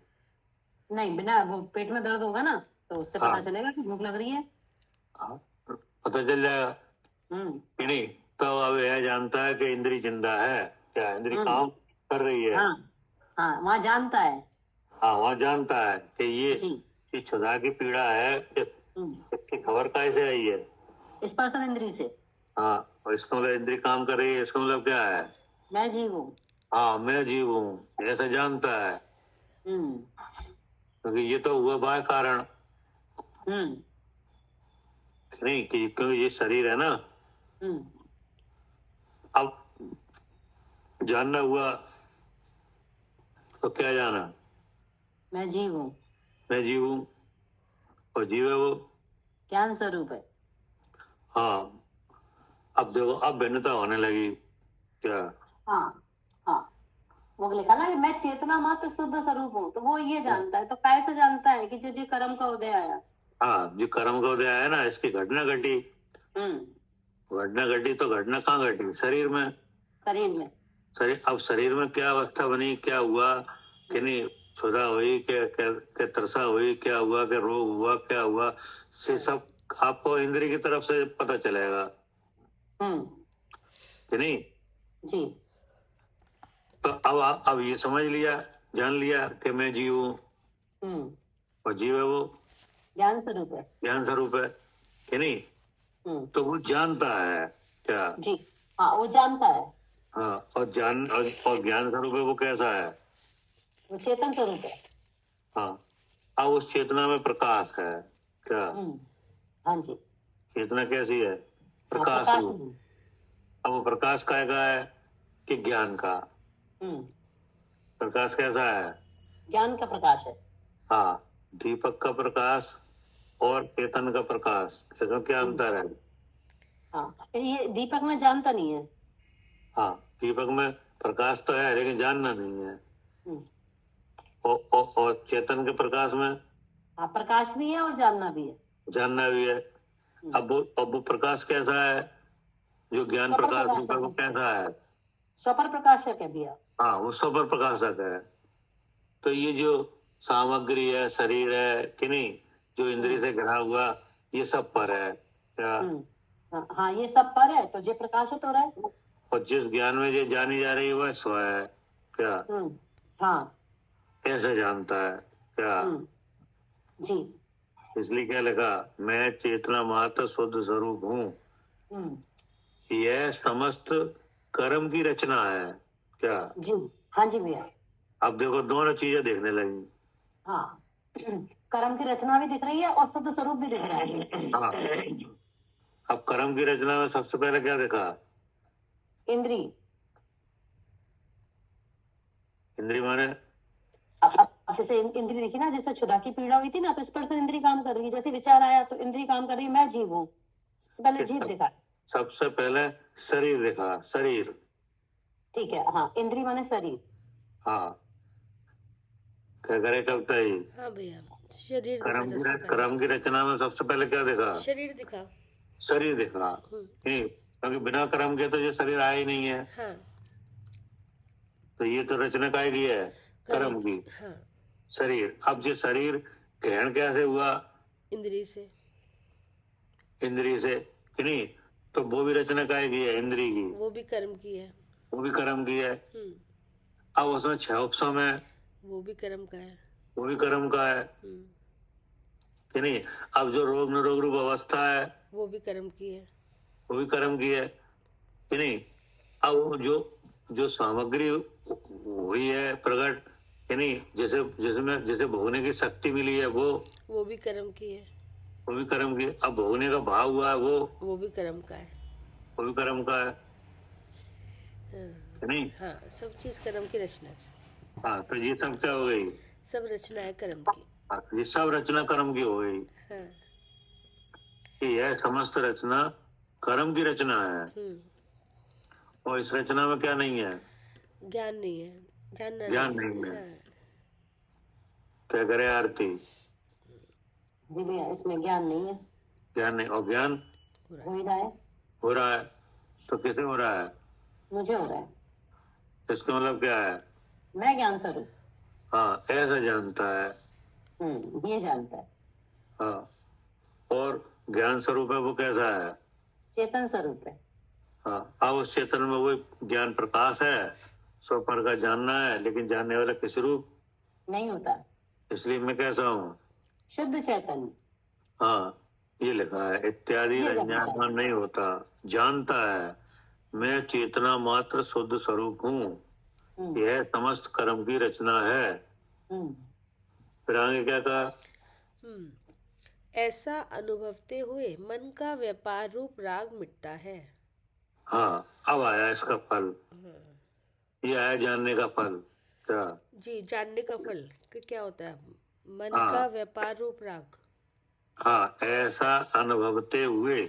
नहीं, बिना वो पेट में दर्द होगा ना, तो उससे हाँ। पता चलेगा कि भूख लग रही है। हाँ, पता चल जाएगा, कि नहीं? तो अब यह जानता है कि इंद्री जिंदा है, क्या इंद्री काम कर रही है। हाँ, हाँ, वहाँ जानता है। हाँ, वहाँ जानता है कि ये जी, क्षुधा की पीड़ा है, इसकी खबर कैसे आई है? स्पर्शन इंद्रिय से। हाँ, और इसका मतलब इंद्री काम कर रही है, इसका मतलब क्या है? मैं जीव हूँ। हाँ, मैं जीव हूँ, ऐसा जानता है, क्योंकि ये तो हुआ बाह्य कारण, नहीं, कि क्योंकि ये शरीर है ना। अब जानना हुआ तो क्या जाना? मैं जीव हूँ, मैं जीव हूँ, और जीव है वो। ज्ञान स्वरूप है। हाँ, अब देखो, अब भिन्नता होने लगी। क्या? हाँ, हाँ, वो लिखा ना कि मैं चेतना मात्र शुद्ध स्वरूप हूँ, तो वो ये जानता है। तो कैसे जानता है? कि जो कर्म का उदय आया। हाँ, जो कर्म का उदय आया ना, इसकी घटना घटी। घटना घटी तो घटना कहाँ घटी? शरीर में। शरीर में। अब शरीर में क्या अवस्था बनी, क्या हुआ, कि नहीं, क्षुधा हुई, क्या तरसा हुई, क्या हुआ, क्या रोग हुआ, क्या हुआ, से सब आपको इंद्रिय की तरफ से पता चलेगा, कि नहीं? जी, तो अब ये समझ लिया, जान लिया कि मैं जीव हूँ, और जीव है वो ज्ञान स्वरूप है। ज्ञान स्वरूप है, कि नहीं? तो वो जानता है क्या? जी हाँ, वो जानता है, हाँ, और ज्ञान स्वरूप है वो कैसा है? वो चेतन स्वरूप है। हाँ, अब उस चेतना में प्रकाश है क्या? हाँ जी, चेतना कैसी है? हाँ, प्रकाश प्रकाश रूप। में। अब वो प्रकाश काय का है? कि ज्ञान का। प्रकाश कैसा है? ज्ञान का प्रकाश है। हाँ, दीपक का प्रकाश और चेतन का प्रकाश, इसमें क्या अंतर है? हाँ, ये दीपक में जानता नहीं है। हाँ, दीपक में प्रकाश तो है लेकिन जानना नहीं है। हम्म, और चेतन के प्रकाश में हाँ, प्रकाश भी है और जानना भी है। जानना भी है। अब वो प्रकाश कैसा है? जो ज्ञान स्वपर प्रकाश रूप है वो प्रकाशक है। कैसा है? स्वपर प्रकाशक है भैया। हाँ, वो स्वपर प्रकाशक है। तो ये जो सामग्री है, शरीर है कि नहीं, जो इंद्रिय से घिरा हुआ, ये सब पर है क्या? हाँ, ये सब पर है तो ये प्रकाशित हो रहा है। और जिस ज्ञान में ये जानी जा रही है वह स्व है क्या? हाँ ऐसे जानता है क्या? जी। इसलिए क्या लिखा? मैं चेतना मात्र शुद्ध स्वरूप हूँ। यह समस्त कर्म की रचना है क्या? जी हाँ जी भैया। अब देखो दोनों चीजें देखने लगी। हाँ, कर्म की रचना भी दिख रही है और शुद्ध स्वरूप भी दिख रहा है। हाँ, अब कर्म की रचना में सबसे पहले क्या देखा? इंद्री। इंद्री माने अब जैसे इंद्री देखी ना, जैसे क्षुधा की पीड़ा हुई थी ना, तो स्पर्श इंद्री काम कर रही है। जैसे विचार आया तो इंद्री काम कर रही है, मैं जीव हूँ। सबसे पहले जीव दिखा। सबसे पहले शरीर देखा, शरीर। ठीक है, हाँ, इंद्री माने शरीर। हाँ, क्या करे कविता जी? हाँ भैया, शरीर दिखा सबसे पहले। कर्म की रचना में सबसे पहले क्या देखा? शरीर दिखा। शरीर देखा। नहीं, क्योंकि बिना कर्म के तो ये शरीर आया ही नहीं है। हाँ, तो ये तो रचना काय की है? कर्म की। हाँ, शरीर। अब ये शरीर ग्रहण कैसे हुआ? इंद्रिय से। इंद्रिय से कि नहीं? तो वो भी रचना काय की है? इंद्रिय की। वो भी कर्म की है। वो भी कर्म की है। अब उसमें 6 उपसम है, वो भी कर्म का है। वो भी कर्म का है कि नहीं? अब जो रोग निरोग रूप अवस्था है वो भी कर्म की है। वो भी कर्म की है कि नहीं? अब वो जो सामग्री हुई है प्रकट कि नहीं, जैसे भोगने की शक्ति मिली है वो भी कर्म की है। वो भी कर्म की है। अब भोगने का भाव हुआ है वो भी कर्म का है। वो भी कर्म का है कि नहीं? हाँ, सब चीज कर्म की रचना है। हाँ, तो ये सब क्या हो गई? सब रचना है कर्म की। हाँ, ये सब रचना कर्म की हो गई। हाँ, कि यह समस्त रचना कर्म की रचना है। और इस रचना में क्या नहीं है? ज्ञान नहीं है, जानना ज्ञान नहीं है। हाँ। क्या करे आरती? जी भैया, इसमें ज्ञान नहीं है। ज्ञान नहीं, और ज्ञान हो ही रहा है। हो रहा है। तो किसे हो रहा है? मुझे हो रहा है। इसका मतलब क्या है? मैं ज्ञान स्वरूप। हाँ, ऐसा जानता है। ये जानता है। हाँ, और ज्ञान स्वरूप है वो कैसा है? चेतन स्वरूप है। हाँ, अब उस चेतन में वो ज्ञान प्रकाश है, स्वपर का जानना है, लेकिन जानने वाला किस रूप नहीं होता। इसलिए मैं कैसा हूँ? शुद्ध चैतन्य। हाँ, ये लिखा है इत्यादि रंजनापन नहीं होता, जानता है मैं चेतना मात्र शुद्ध स्वरूप हूँ। यह समस्त कर्म की रचना है। फिर आगे क्या कहा? ऐसा अनुभवते हुए मन का व्यापार रूप राग मिटता है। हाँ, अब आया इसका फल। ये आया जानने का फल। क्या? जी, जानने का फल कि क्या होता है? मन हाँ। का व्यापार रूप राग। हाँ, ऐसा अनुभवते हुए,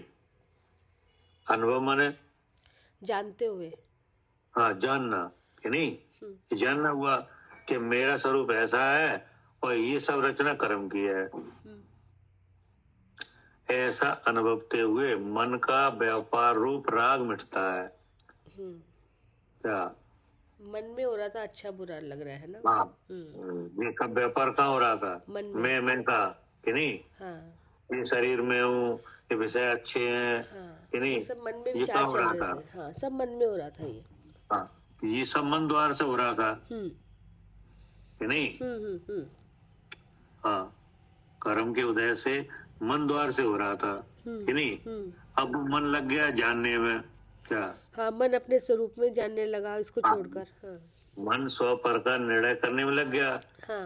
अनुभव माने जानते हुए। हाँ, जानना कि नहीं, जानना हुआ कि मेरा स्वरूप ऐसा है और ये सब रचना कर्म की है। ऐसा अनुभवते हुए मन का व्यापार रूप राग मिटता है। क्या? मन में हो रहा था अच्छा बुरा लग रहा है ना? हाँ, ये सब व्यापार कहाँ हो रहा था? मन में। मैं का कि नहीं? हाँ, ये शरीर में हूँ, ये विषय अच्छे हैं हाँ, कि नहीं? ये सब मन में ये विचार कहाँ हो चल रहा रहे था? थे। हाँ, सब मन में हो रहा था ये। हाँ, ये सब मन द्वार से हो रहा था कि नहीं? हाँ, कर्म के उदय से मन द्वार से हो रहा था। कि नहीं। अब मन लग गया जानने में, क्या हाँ, मन अपने स्वरूप में जानने लगा इसको हाँ। छोड़कर। हाँ मन स्व पर का निर्णय करने में लग गया हाँ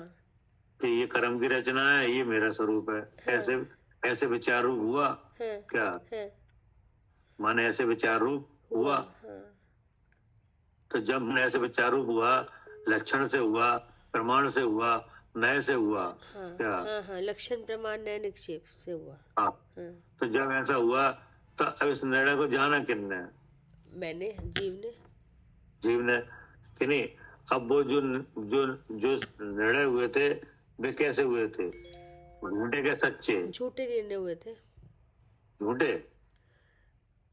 कि ये कर्म की रचना है, ये मेरा स्वरूप है। ऐसे ऐसे विचार रूप हुआ, हाँ क्या हाँ मन ऐसे विचार रूप हुआ। हाँ तो जब मन ऐसे विचार रूप हुआ, लक्षण से हुआ, प्रमाण से हुआ, नय से हुआ, हाँ क्या हाँ हाँ, लक्षण प्रमाण नए निक्षेप से हुआ। हाँ। हाँ, तो जब ऐसा हुआ तो अब इस निर्णय को जाना किसने? मैंने, जीव ने। जीव ने, कि नहीं। अब वो जो जो जो निर्णय हुए थे वे कैसे हुए थे? झूठे के सच्चे? झूठे निर्णय हुए थे। झूठे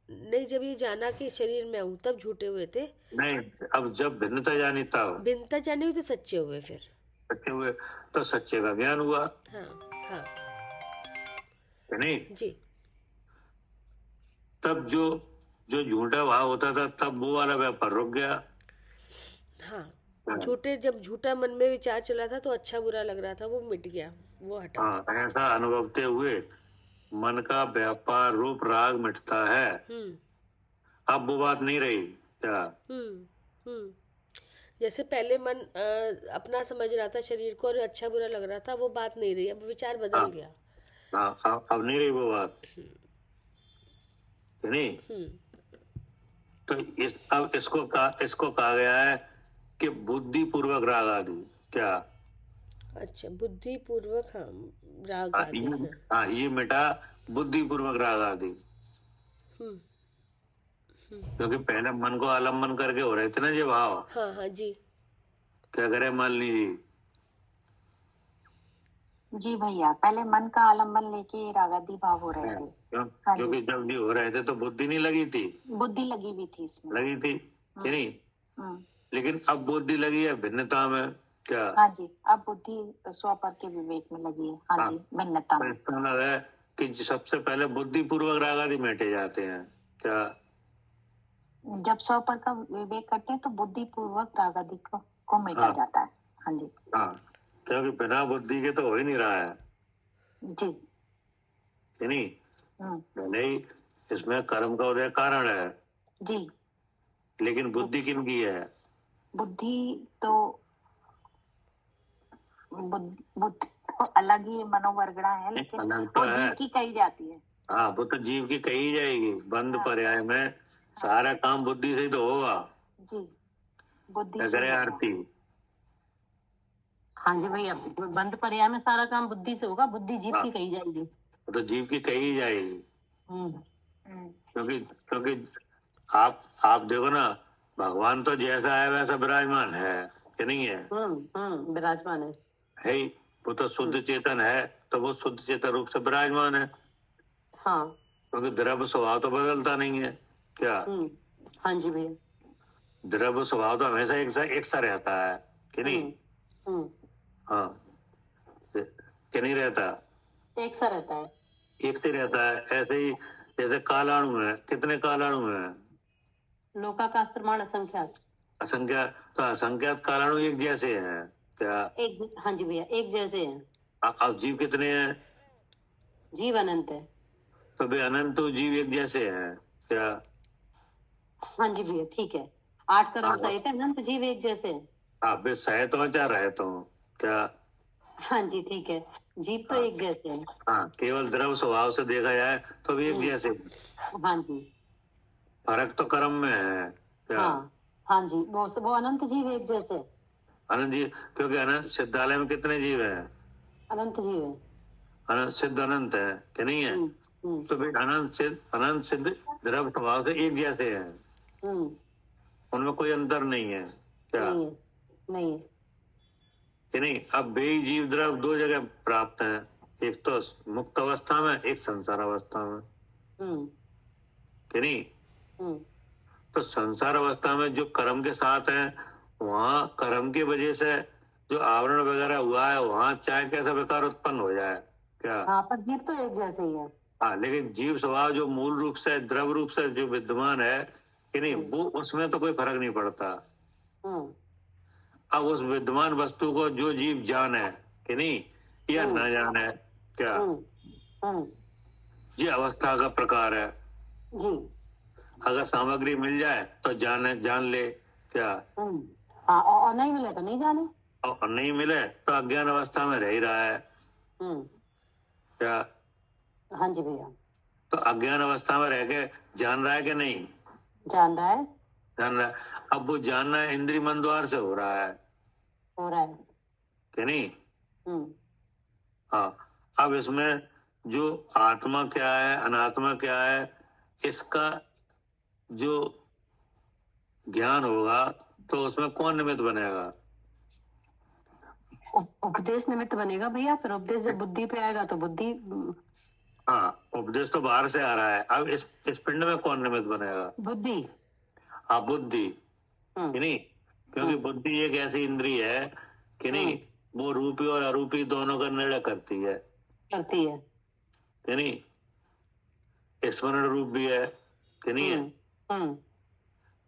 नहीं, जब ये जाना कि शरीर में हूँ तब झूठे हुए थे। नहीं, अब जब भिन्नता जानी तब भिन्नता जानी हुई तो सच्चे हुए फिर। सच्चे हुए, तो सच्चे का ज्ञान हुआ, हाँ हाँ कि नहीं। जी। तब जो जो झूठा भाव होता था तब वो वाला व्यापार रुक गया। हाँ, झूठे, जब झूठा मन में विचार चला था तो अच्छा बुरा लग रहा था, वो मिट गया, वो हटा। हाँ, ऐसा अनुभवते हुए मन का व्यापार रूप राग मिटता है। अब वो बात नहीं रही, क्या जैसे पहले मन अपना समझ रहा था शरीर को और अच्छा बुरा लग रहा था, वो बात नहीं रही, अब विचार बदल गया। हाँ, अब नहीं रही वो बात, नहीं। तो अब इसको कहा गया है कि बुद्धि पूर्वक राग आदि, क्या अच्छा, बुद्धि पूर्वक, हाँ, राग आदि। हाँ, ये मिटा बुद्धि पूर्वक राग आदि। क्योंकि पहले मन को आलम्बन करके हो रहे थे ना ये भाव। हाँ हाँ जी। क्या करे मालिनी जी? जी भैया, पहले मन का आलम्बन लेके रागादि भाव हो रहे थे। हाँ जी। क्योंकि जब ये हो रहे थे तो बुद्धि नहीं लगी थी। बुद्धि लगी भी थी इसमें। लगी थी कि नहीं। लेकिन अब बुद्धि लगी है भिन्नता में, क्या हाँ जी, अब बुद्धि स्व पर के विवेक में लगी है। हाँ जी, भिन्नता में। तो लग है कि सबसे पहले बुद्धि पूर्वक राग आदि मेटे जाते हैं, क्या जब स्व पर का विवेक करते हैं तो बुद्धि पूर्वक रागादि को मेटा जाता है। हाँ जी। हाँ, क्योंकि बिना बुद्धि के तो हो ही नहीं रहा है जी, कि नहीं। नहीं, इसमें कर्म का उदय कारण है जी, लेकिन बुद्धि किनकी है? बुद्धि तो बुद्धि तो अलग ही मनोवर्गणा है, लेकिन वो जीव की कही जाती है। हाँ, वो तो जीव की कही जाएगी। बंद पर्याय में सारा काम बुद्धि से ही तो होगा। जी, बुद्धि से आरती। हाँ जी भैया, बंद पर्याय में सारा काम बुद्धि से होगा, बुद्धि जीव की कही जाएगी। तो जीव की कही जाएगी। क्योंकि आप देखो ना, भगवान तो जैसा है वैसा विराजमान है कि नहीं है? विराजमान है ही। वो तो शुद्ध चेतन है, तो वो शुद्ध चेतन रूप से विराजमान है। हाँ, क्योंकि द्रव्य स्वभाव तो बदलता नहीं है, क्या? हाँ जी भैया, द्रव्य स्वभाव तो हमेशा एक सा रहता है कि नहीं। हाँ, कि नहीं रहता, एक सा रहता है, एक से रहता है। ऐसे ही जैसे कालाणु है, कितने कालाणु है? लोकाकाश प्रमाण असंख्यात। असंख्यात, तो असंख्यात कालाणु एक जैसे हैं, क्या? एक, हाँ जी भैया, एक जैसे हैं। अब जीव कितने हैं? जीव अनंत है। तो वे अनंत जीव एक जैसे हैं, क्या? हाँ जी भैया, ठीक है। 8 करोड़ सहित अनंत जीव एक जैसे हैं। हाँ, वे सहित हो चाहे रहित हो, क्या? हाँ जी, ठीक है, जीव तो एक जैसे हैं। हाँ, केवल द्रव्य स्वभाव से देखा जाए तो भी एक जैसे। हाँ जी, फर्क तो कर्म में है, क्या? हाँ जी, वो अनंत जीव एक जैसे। अनंत जीव, क्योंकि अनंत सिद्धालय में कितने जीव हैं? अनंत जीव है, अनंत सिद्ध अनंत है कि नहीं है? तो फिर अनंत सिद्ध द्रव्य स्वभाव से एक जैसे हैं। उनमें कोई अंतर नहीं है, क्या? नहीं है कि नहीं। अब वे जीव द्रव्य दो जगह प्राप्त हैं, एक तो मुक्त अवस्था में, एक संसार अवस्था में, कि नहीं। तो संसार अवस्था में जो कर्म के साथ है, वहाँ कर्म की वजह से जो आवरण वगैरह हुआ है, वहाँ चाहे कैसा विकार उत्पन्न हो जाए, क्या? हाँ, पर जीव तो एक जैसे ही है। हाँ, लेकिन जीव स्वभाव जो मूल रूप से द्रव्य रूप से जो विद्यमान है कि नहीं, वो उसमें तो कोई फर्क नहीं पड़ता। अब उस विद्यमान वस्तु को जो जीव जाने कि नहीं, या न जाने, क्या? ये अवस्था का प्रकार है। जी। अगर सामग्री मिल जाए तो जान ले क्या, हाँ, और नहीं मिले तो नहीं जाने। और नहीं मिले तो अज्ञान अवस्था में रह ही रहा है क्या। हाँ जी भैया। तो अज्ञान अवस्था में रह के जान रहा है कि नहीं, जान रहा है। जान रहा है। अब वो जानना इंद्रिय मन द्वार से हो रहा है कि नहीं। हाँ, अब इसमें जो आत्मा क्या है अनात्मा क्या है इसका जो ज्ञान होगा तो उसमें कौन निमित्त बनेगा। उपदेश निमित्त बनेगा भैया। फिर उपदेश जब बुद्धि पे आएगा तो बुद्धि। हाँ, उपदेश तो बाहर से आ रहा है। अब इस पिंड में कौन निमित्त बनेगा। बुद्धि। हाँ, बुद्धि कि नहीं, क्योंकि बुद्धि एक ऐसी इंद्रिय है कि नहीं, वो रूपी और अरूपी दोनों का निर्णय करती है कि नहीं। स्मरण रूप भी है कि नहीं है।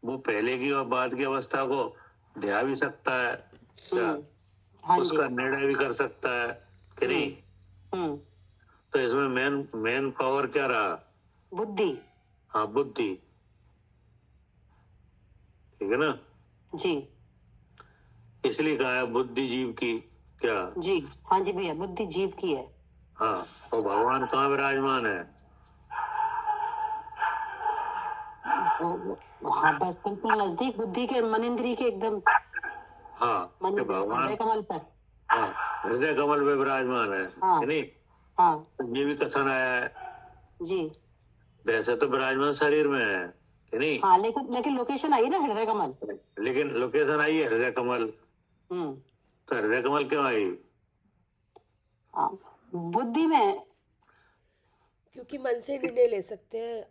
वो पहले की और बाद की अवस्था को ध्या भी सकता है क्या, हाँ उसका निर्णय भी कर सकता है कि नहीं। तो इसमें मेन पावर क्या रहा, बुद्धि। हाँ, बुद्धि, ठीक है ना जी। इसलिए कहा है बुद्धि जीव की क्या। जी हाँ जी भैया, बुद्धि जीव की है। हाँ, और भगवान कहाँ विराजमान है। हाँ, बस बिल्कुल नजदीक बुद्धि के, मन इंद्री के एकदम। हाँ, मन कि भगवान हृदय कमल पर। हाँ हृदय कमल में विराजमान है हाँ। कि नहीं। हाँ तो ये भी कथन आया है। जी। वैसे तो विराजमान शरीर में है कि नहीं। हाँ, लेकिन लोकेशन आई ना हृदय कमल। लेकिन लोकेशन आई है हृदय कमल। तो हृदय कमल क्यों आई। हाँ, बुद्धि में। क्योंकि मन से निर्णय ले सकते हैं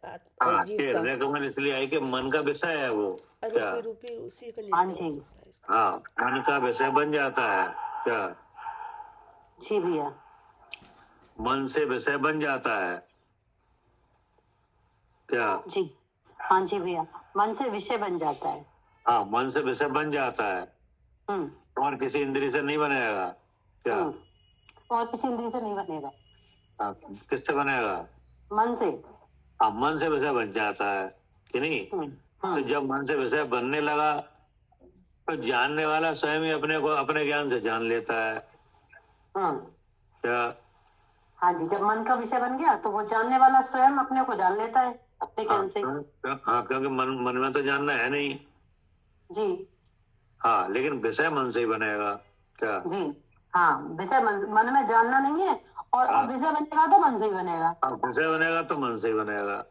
जीव का। हृदय कमल इसलिए आई कि मन का विषय है वो क्या। अरूपी रूपी उसी का निर्णय हो सकता है इसका। हाँ, मन का विषय बन जाता है क्या। जी भैया। मन से विषय बन जाता है क्या। जी हाँ जी भैया, मन से विषय बन जाता है। हाँ, मन से विषय बन जाता है और किसी इंद्रिय से नहीं बनेगा क्या। और किसी इंद्रिय से नहीं बनेगा। हाँ, किससे बनेगा, मन से। हाँ, मन से विषय बन जाता है कि नहीं। तो जब मन से विषय बनने लगा तो जानने वाला स्वयं ही अपने को अपने ज्ञान से जान लेता है क्या। हाँ जी, जब मन का विषय बन गया तो वो जानने वाला स्वयं अपने को जान लेता है अपने ज्ञान से। हाँ, क्योंकि मन में तो जानना है नहीं जी। हाँ, लेकिन विषय मन से ही बनेगा क्या। जी हाँ, विषय मन में जानना नहीं है। और अब विषय बनेगा तो मन से ही बनेगा। विषय बनेगा तो मन से ही बनेगा।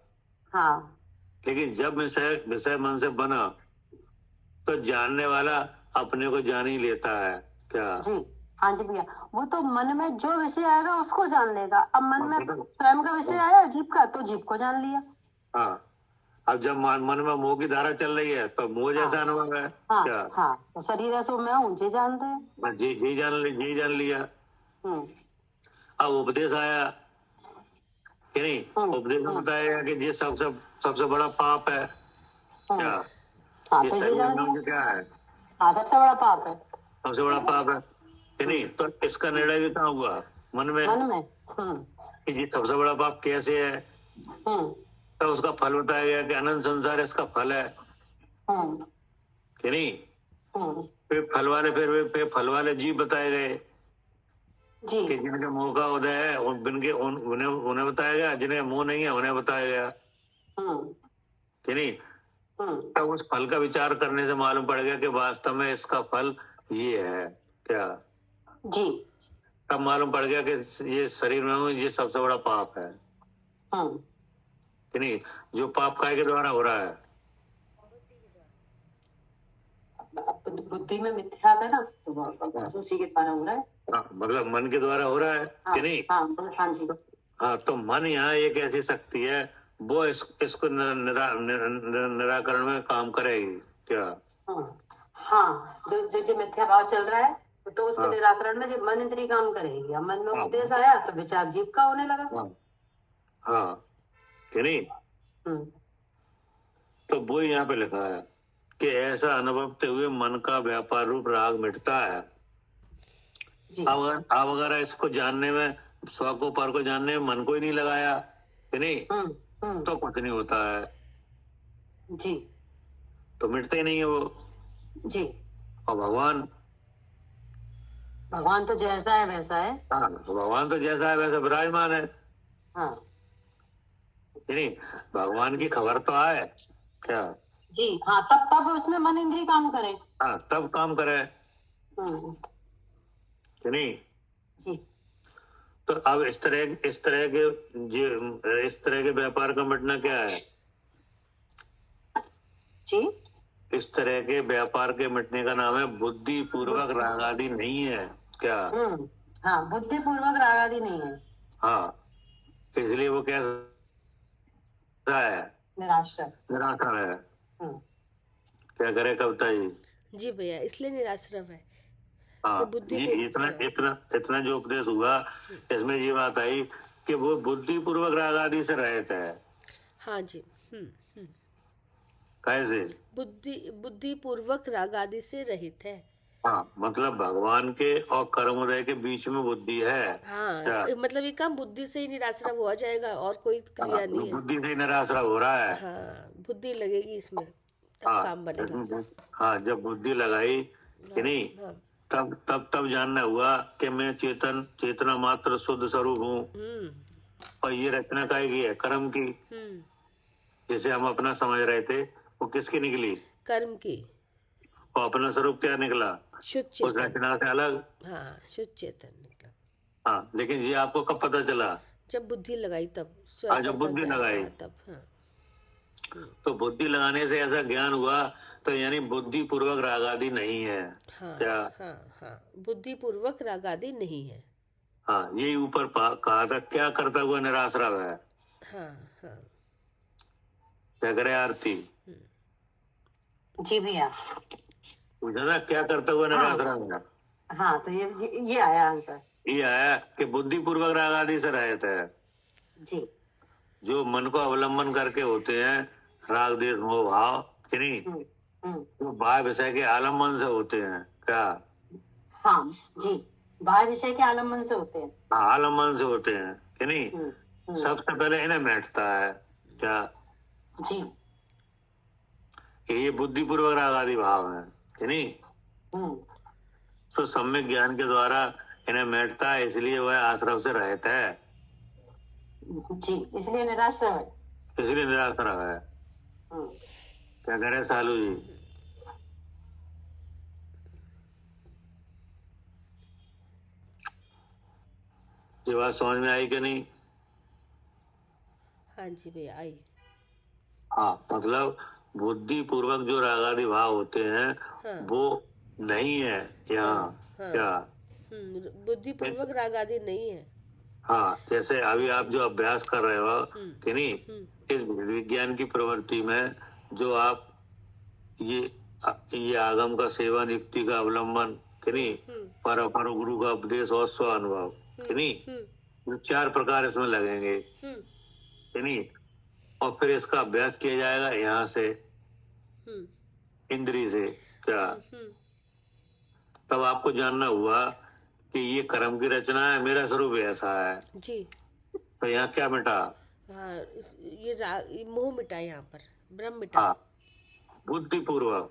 हाँ, लेकिन जब विषय मन से बना तो जानने वाला अपने को जान ही लेता है क्या। जी हाँ जी भैया, वो तो मन में जो विषय आएगा उसको जान लेगा। अब मन में स्वयं का विषय आया जीव का तो जीव को जान लिया। हाँ, अब जब मन में मोह की धारा चल रही है तो मोह जैसा अनुभव है क्या। हाँ, तो शरीर है सो मैं हूँ, जी जानते हैं। जी जान लिया। अब उपदेश आया कि नहीं, उपदेश में बताया कि ये सबसे बड़ा पाप है क्या। हाँ, ये तो शरीर में क्या है, हाँ, सबसे बड़ा पाप है। सबसे बड़ा पाप है कि नहीं। तो इसका निर्णय भी कहाँ हुआ, मन में कि ये सबसे बड़ा पाप कैसे है। तो उसका फल बताया गया कि अनंत संसार इसका फल है कि नहीं। फिर फल वाले जीव बताए गए कि जिनके मुंह का उदय है उन्हें बताया गया, जिन्हें मुंह नहीं है उन्हें बताया गया कि नहीं। तो उस फल का विचार करने से मालूम पड़ गया कि वास्तव में इसका फल ये है क्या। जी। तब मालूम पड़ गया कि ये शरीर में हूँ, ये सबसे बड़ा पाप है कि नहीं। जो पाप काय के द्वारा हो रहा है, बुद्धि में मिथ्या है ना, तो उसी के द्वारा हो रहा है। मतलब मन के द्वारा हो रहा है कि नहीं। हाँ जी। हाँ, तो मन यहाँ एक ऐसी शक्ति है वो इसको निराकरण में काम करेगी क्या। हाँ, जो मिथ्या भाव चल रहा है तो उसके निराकरण में जो मन इंद्री काम करेगी। अब मन में उपदेश आया तो विचार जीव का होने लगा। हाँ कि नहीं। तो वो यहाँ पे लिखा है कि ऐसा अनुभवते हुए मन का व्यापार रूप राग मिटता है। अब अगर इसको जानने में स्व को पर को जानने में मन को ही नहीं लगाया कि नहीं, तो कुछ नहीं होता है, जी तो मिटते ही नहीं है वो। जी। और भगवान, भगवान तो जैसा है वैसा है। हाँ, भगवान तो जैसा है वैसा विराजमान है, हाँ कि नहीं। भगवान की खबर तो आए क्या, जी। हाँ, तब तब उसमें मन इंद्रिय काम करे। हाँ, तब काम करे, हम्म, कि नहीं। जी तो अब इस तरह के व्यापार का मिटना क्या है, जी। इस तरह के व्यापार के मिटने का नाम है बुद्धि पूर्वक राग आदि नहीं है क्या। हाँ, बुद्धि पूर्वक राग आदि नहीं है। हाँ, इसलिए वो कैसा है, निराश्रय। निराकार है। हम्म, क्या करे कविता जी। जी भैया, इसलिए निराश्रव है हाँ, कि बुद्धि ये को, इतना हाँ। इतना इतना जो उपदेश हुआ, इसमें ये बात आई कि वो बुद्धि पूर्वक राग आदि से रहित है। हाँ जी। कैसे, बुद्धि पूर्वक राग आदि से रहित है। हाँ, मतलब भगवान के और कर्मोदय के बीच में बुद्धि है। हाँ, क्या? मतलब ये काम बुद्धि से ही निराश्रव हो जाएगा और कोई क्रिया नहीं है। बुद्धि से निराशा हो रहा है। हाँ, बुद्धि लगेगी इसमें तब हाँ, काम बनेगा। हाँ, जब बुद्धि लगाई कि नहीं, हाँ। तब जानना हुआ कि मैं चेतना मात्र शुद्ध स्वरूप हूँ, और ये रचना काय की है, कर्म की। जैसे हम अपना समझ रहे थे, वो किसकी निकली, कर्म की। और अपना स्वरूप क्या निकला, शुद्ध उस चेतन। रचना से अलग। हाँ, शुद्ध चेतन निकला। हाँ, लेकिन ये आपको कब पता चला, जब बुद्धि लगाई तब, हाँ, जब बुद्धि लगाई। हाँ, तब। हाँ। तो बुद्धि लगाने से ऐसा ज्ञान हुआ, तो यानी बुद्धि पूर्वक राग आदि नहीं है। हाँ, क्या, हाँ, बुद्धि पूर्वक राग आदि नहीं है। हाँ, यही ऊपर कहा था, क्या करता हुआ निराश्रव है। हाँ। क्या करे आरती, जी भैया। पूछा था क्या करता हुआ निराश्रव है। हाँ, तो ये आया आंसर। ये आया कि बुद्धि पूर्वक राग आदि से रहित है। जी। जो मन को अवलंबन करके होते हैं, राग देश मोह भाव, कि नहीं, वो बाह्य विषय के आलम्बन से होते हैं। क्या, हाँ जी, बाह्य विषय के आलम्बन से होते हैं। हाँ, आलम्बन से होते हैं, कि नहीं। सबसे पहले इन्हें बैठता है क्या, जी। कि ये बुद्धि पूर्वक राग आदि भाव है, कि नहीं। तो सम्यक ज्ञान के द्वारा इन्हें बैठता है, इसलिए वह आश्रव से रहता है। जी, इसलिए निराश्रय है, इसलिए निराश्रव है। क्या करे सालू जी। ये बात समझ में आई कि नहीं। हाँ जी भैया, आई। हाँ, मतलब बुद्धि पूर्वक जो राग आदि भाव होते हैं, हाँ। वो नहीं है यहाँ। हाँ। क्या, बुद्धि पूर्वक राग आदि नहीं है। हाँ, जैसे अभी आप जो अभ्यास कर रहे हो, कि नहीं, इस विज्ञान की प्रवृत्ति में जो आप ये आगम का सेवन, युक्ति का अवलंबन, कि नहीं, पर गुरु का उपदेश और स्व अनुभव, कि नहीं, ये 4 प्रकार इसमें लगेंगे, कि नहीं। और फिर इसका अभ्यास किया जाएगा यहाँ से, इंद्री से। क्या, तब आपको जानना हुआ कि ये कर्म की रचना है, मेरा स्वरूप ऐसा है जी। तो यहाँ क्या मिटा, हाँ, ये मोह मिटा, यहाँ पर ब्रह्म मिटा। हाँ, बुद्धि पूर्वक।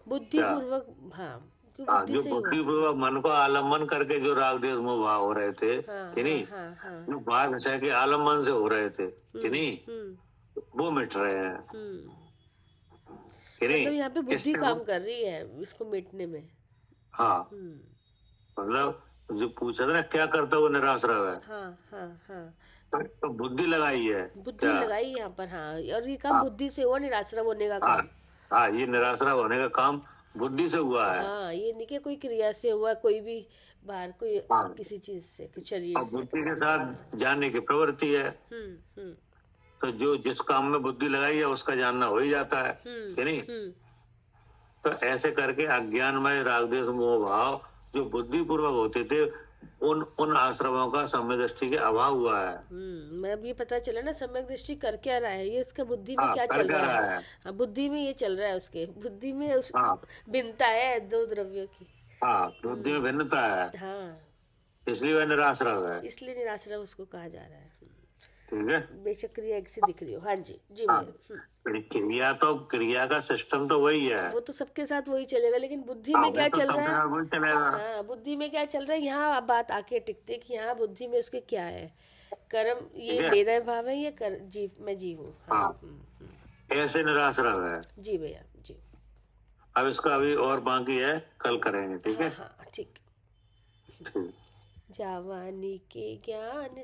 हाँ, हाँ, जो बुद्धि पूर्वक मन को आलम्बन करके जो राग देश मोह भाव हो रहे थे, कि नहीं, जो बाहर विषय के आलम्बन से हो रहे थे, कि नहीं, वो मिट रहे हैं, कि नहीं। मतलब यहाँ पे बुद्धि काम कर रही है इसको मिटने में। हाँ, मतलब जो पूछा था ना, क्या करता वो निराश्रव है। हाँ। तो बुद्धि लगाई है, बुद्धि लगाई यहाँ पर। हाँ, और ये काम बुद्धि से हुआ, निराश्रव होने का काम। हाँ, ये निराश्रव होने का काम बुद्धि से हुआ है। हाँ, ये नहीं कि कोई क्रिया से हुआ, कोई भी बाहर कोई किसी चीज से, शरीर से। बुद्धि के साथ जानने की प्रवृत्ति है। तो जो जिस काम में बुद्धि लगाई है उसका जानना हो ही जाता है, कि नहीं। तो ऐसे करके अज्ञानमय राग देश मोह भाव जो बुद्धि पूर्वक होते थे, उन आश्रमों का सम्यक दृष्टि के अभाव हुआ है। मैं अब ये पता चला ना, सम्यक दृष्टि कर क्या रहा है, ये इसका बुद्धि में क्या चल रहा है। हाँ, बुद्धि में ये चल रहा है, उसके बुद्धि में भिन्नता है 2 द्रव्यों की। हाँ, बुद्धि में भिन्नता है। हाँ, इसलिए वह निराश्रव है। इसलिए निराश्रव उसको कहा जा रहा है। ठीक है। बेशक क्रिया एक सी दिख रही हो। हाँ जी जी हाँ। भैया। क्रिया का सिस्टम तो वही है। वो तो सबके साथ वही चलेगा, लेकिन बुद्धि हाँ, में वो क्या तो चल सबके रहा है? साथ वही चलेगा। हाँ, बुद्धि में क्या चल रहा है, यहाँ अब बात आके टिकते कि यहाँ बुद्धि में उसके क्या है। कर्म ये ठीक है। मेरा भाव है, ये कर जीव मैं जीव हूँ। हाँ, हाँ। ऐसे निराश्रव है। जी भैया जी। अब इसका अभी और बाकी है, कल करेंगे, ठीक है। हाँ हाँ ठीक। ठीक। जवानी के ज्ञान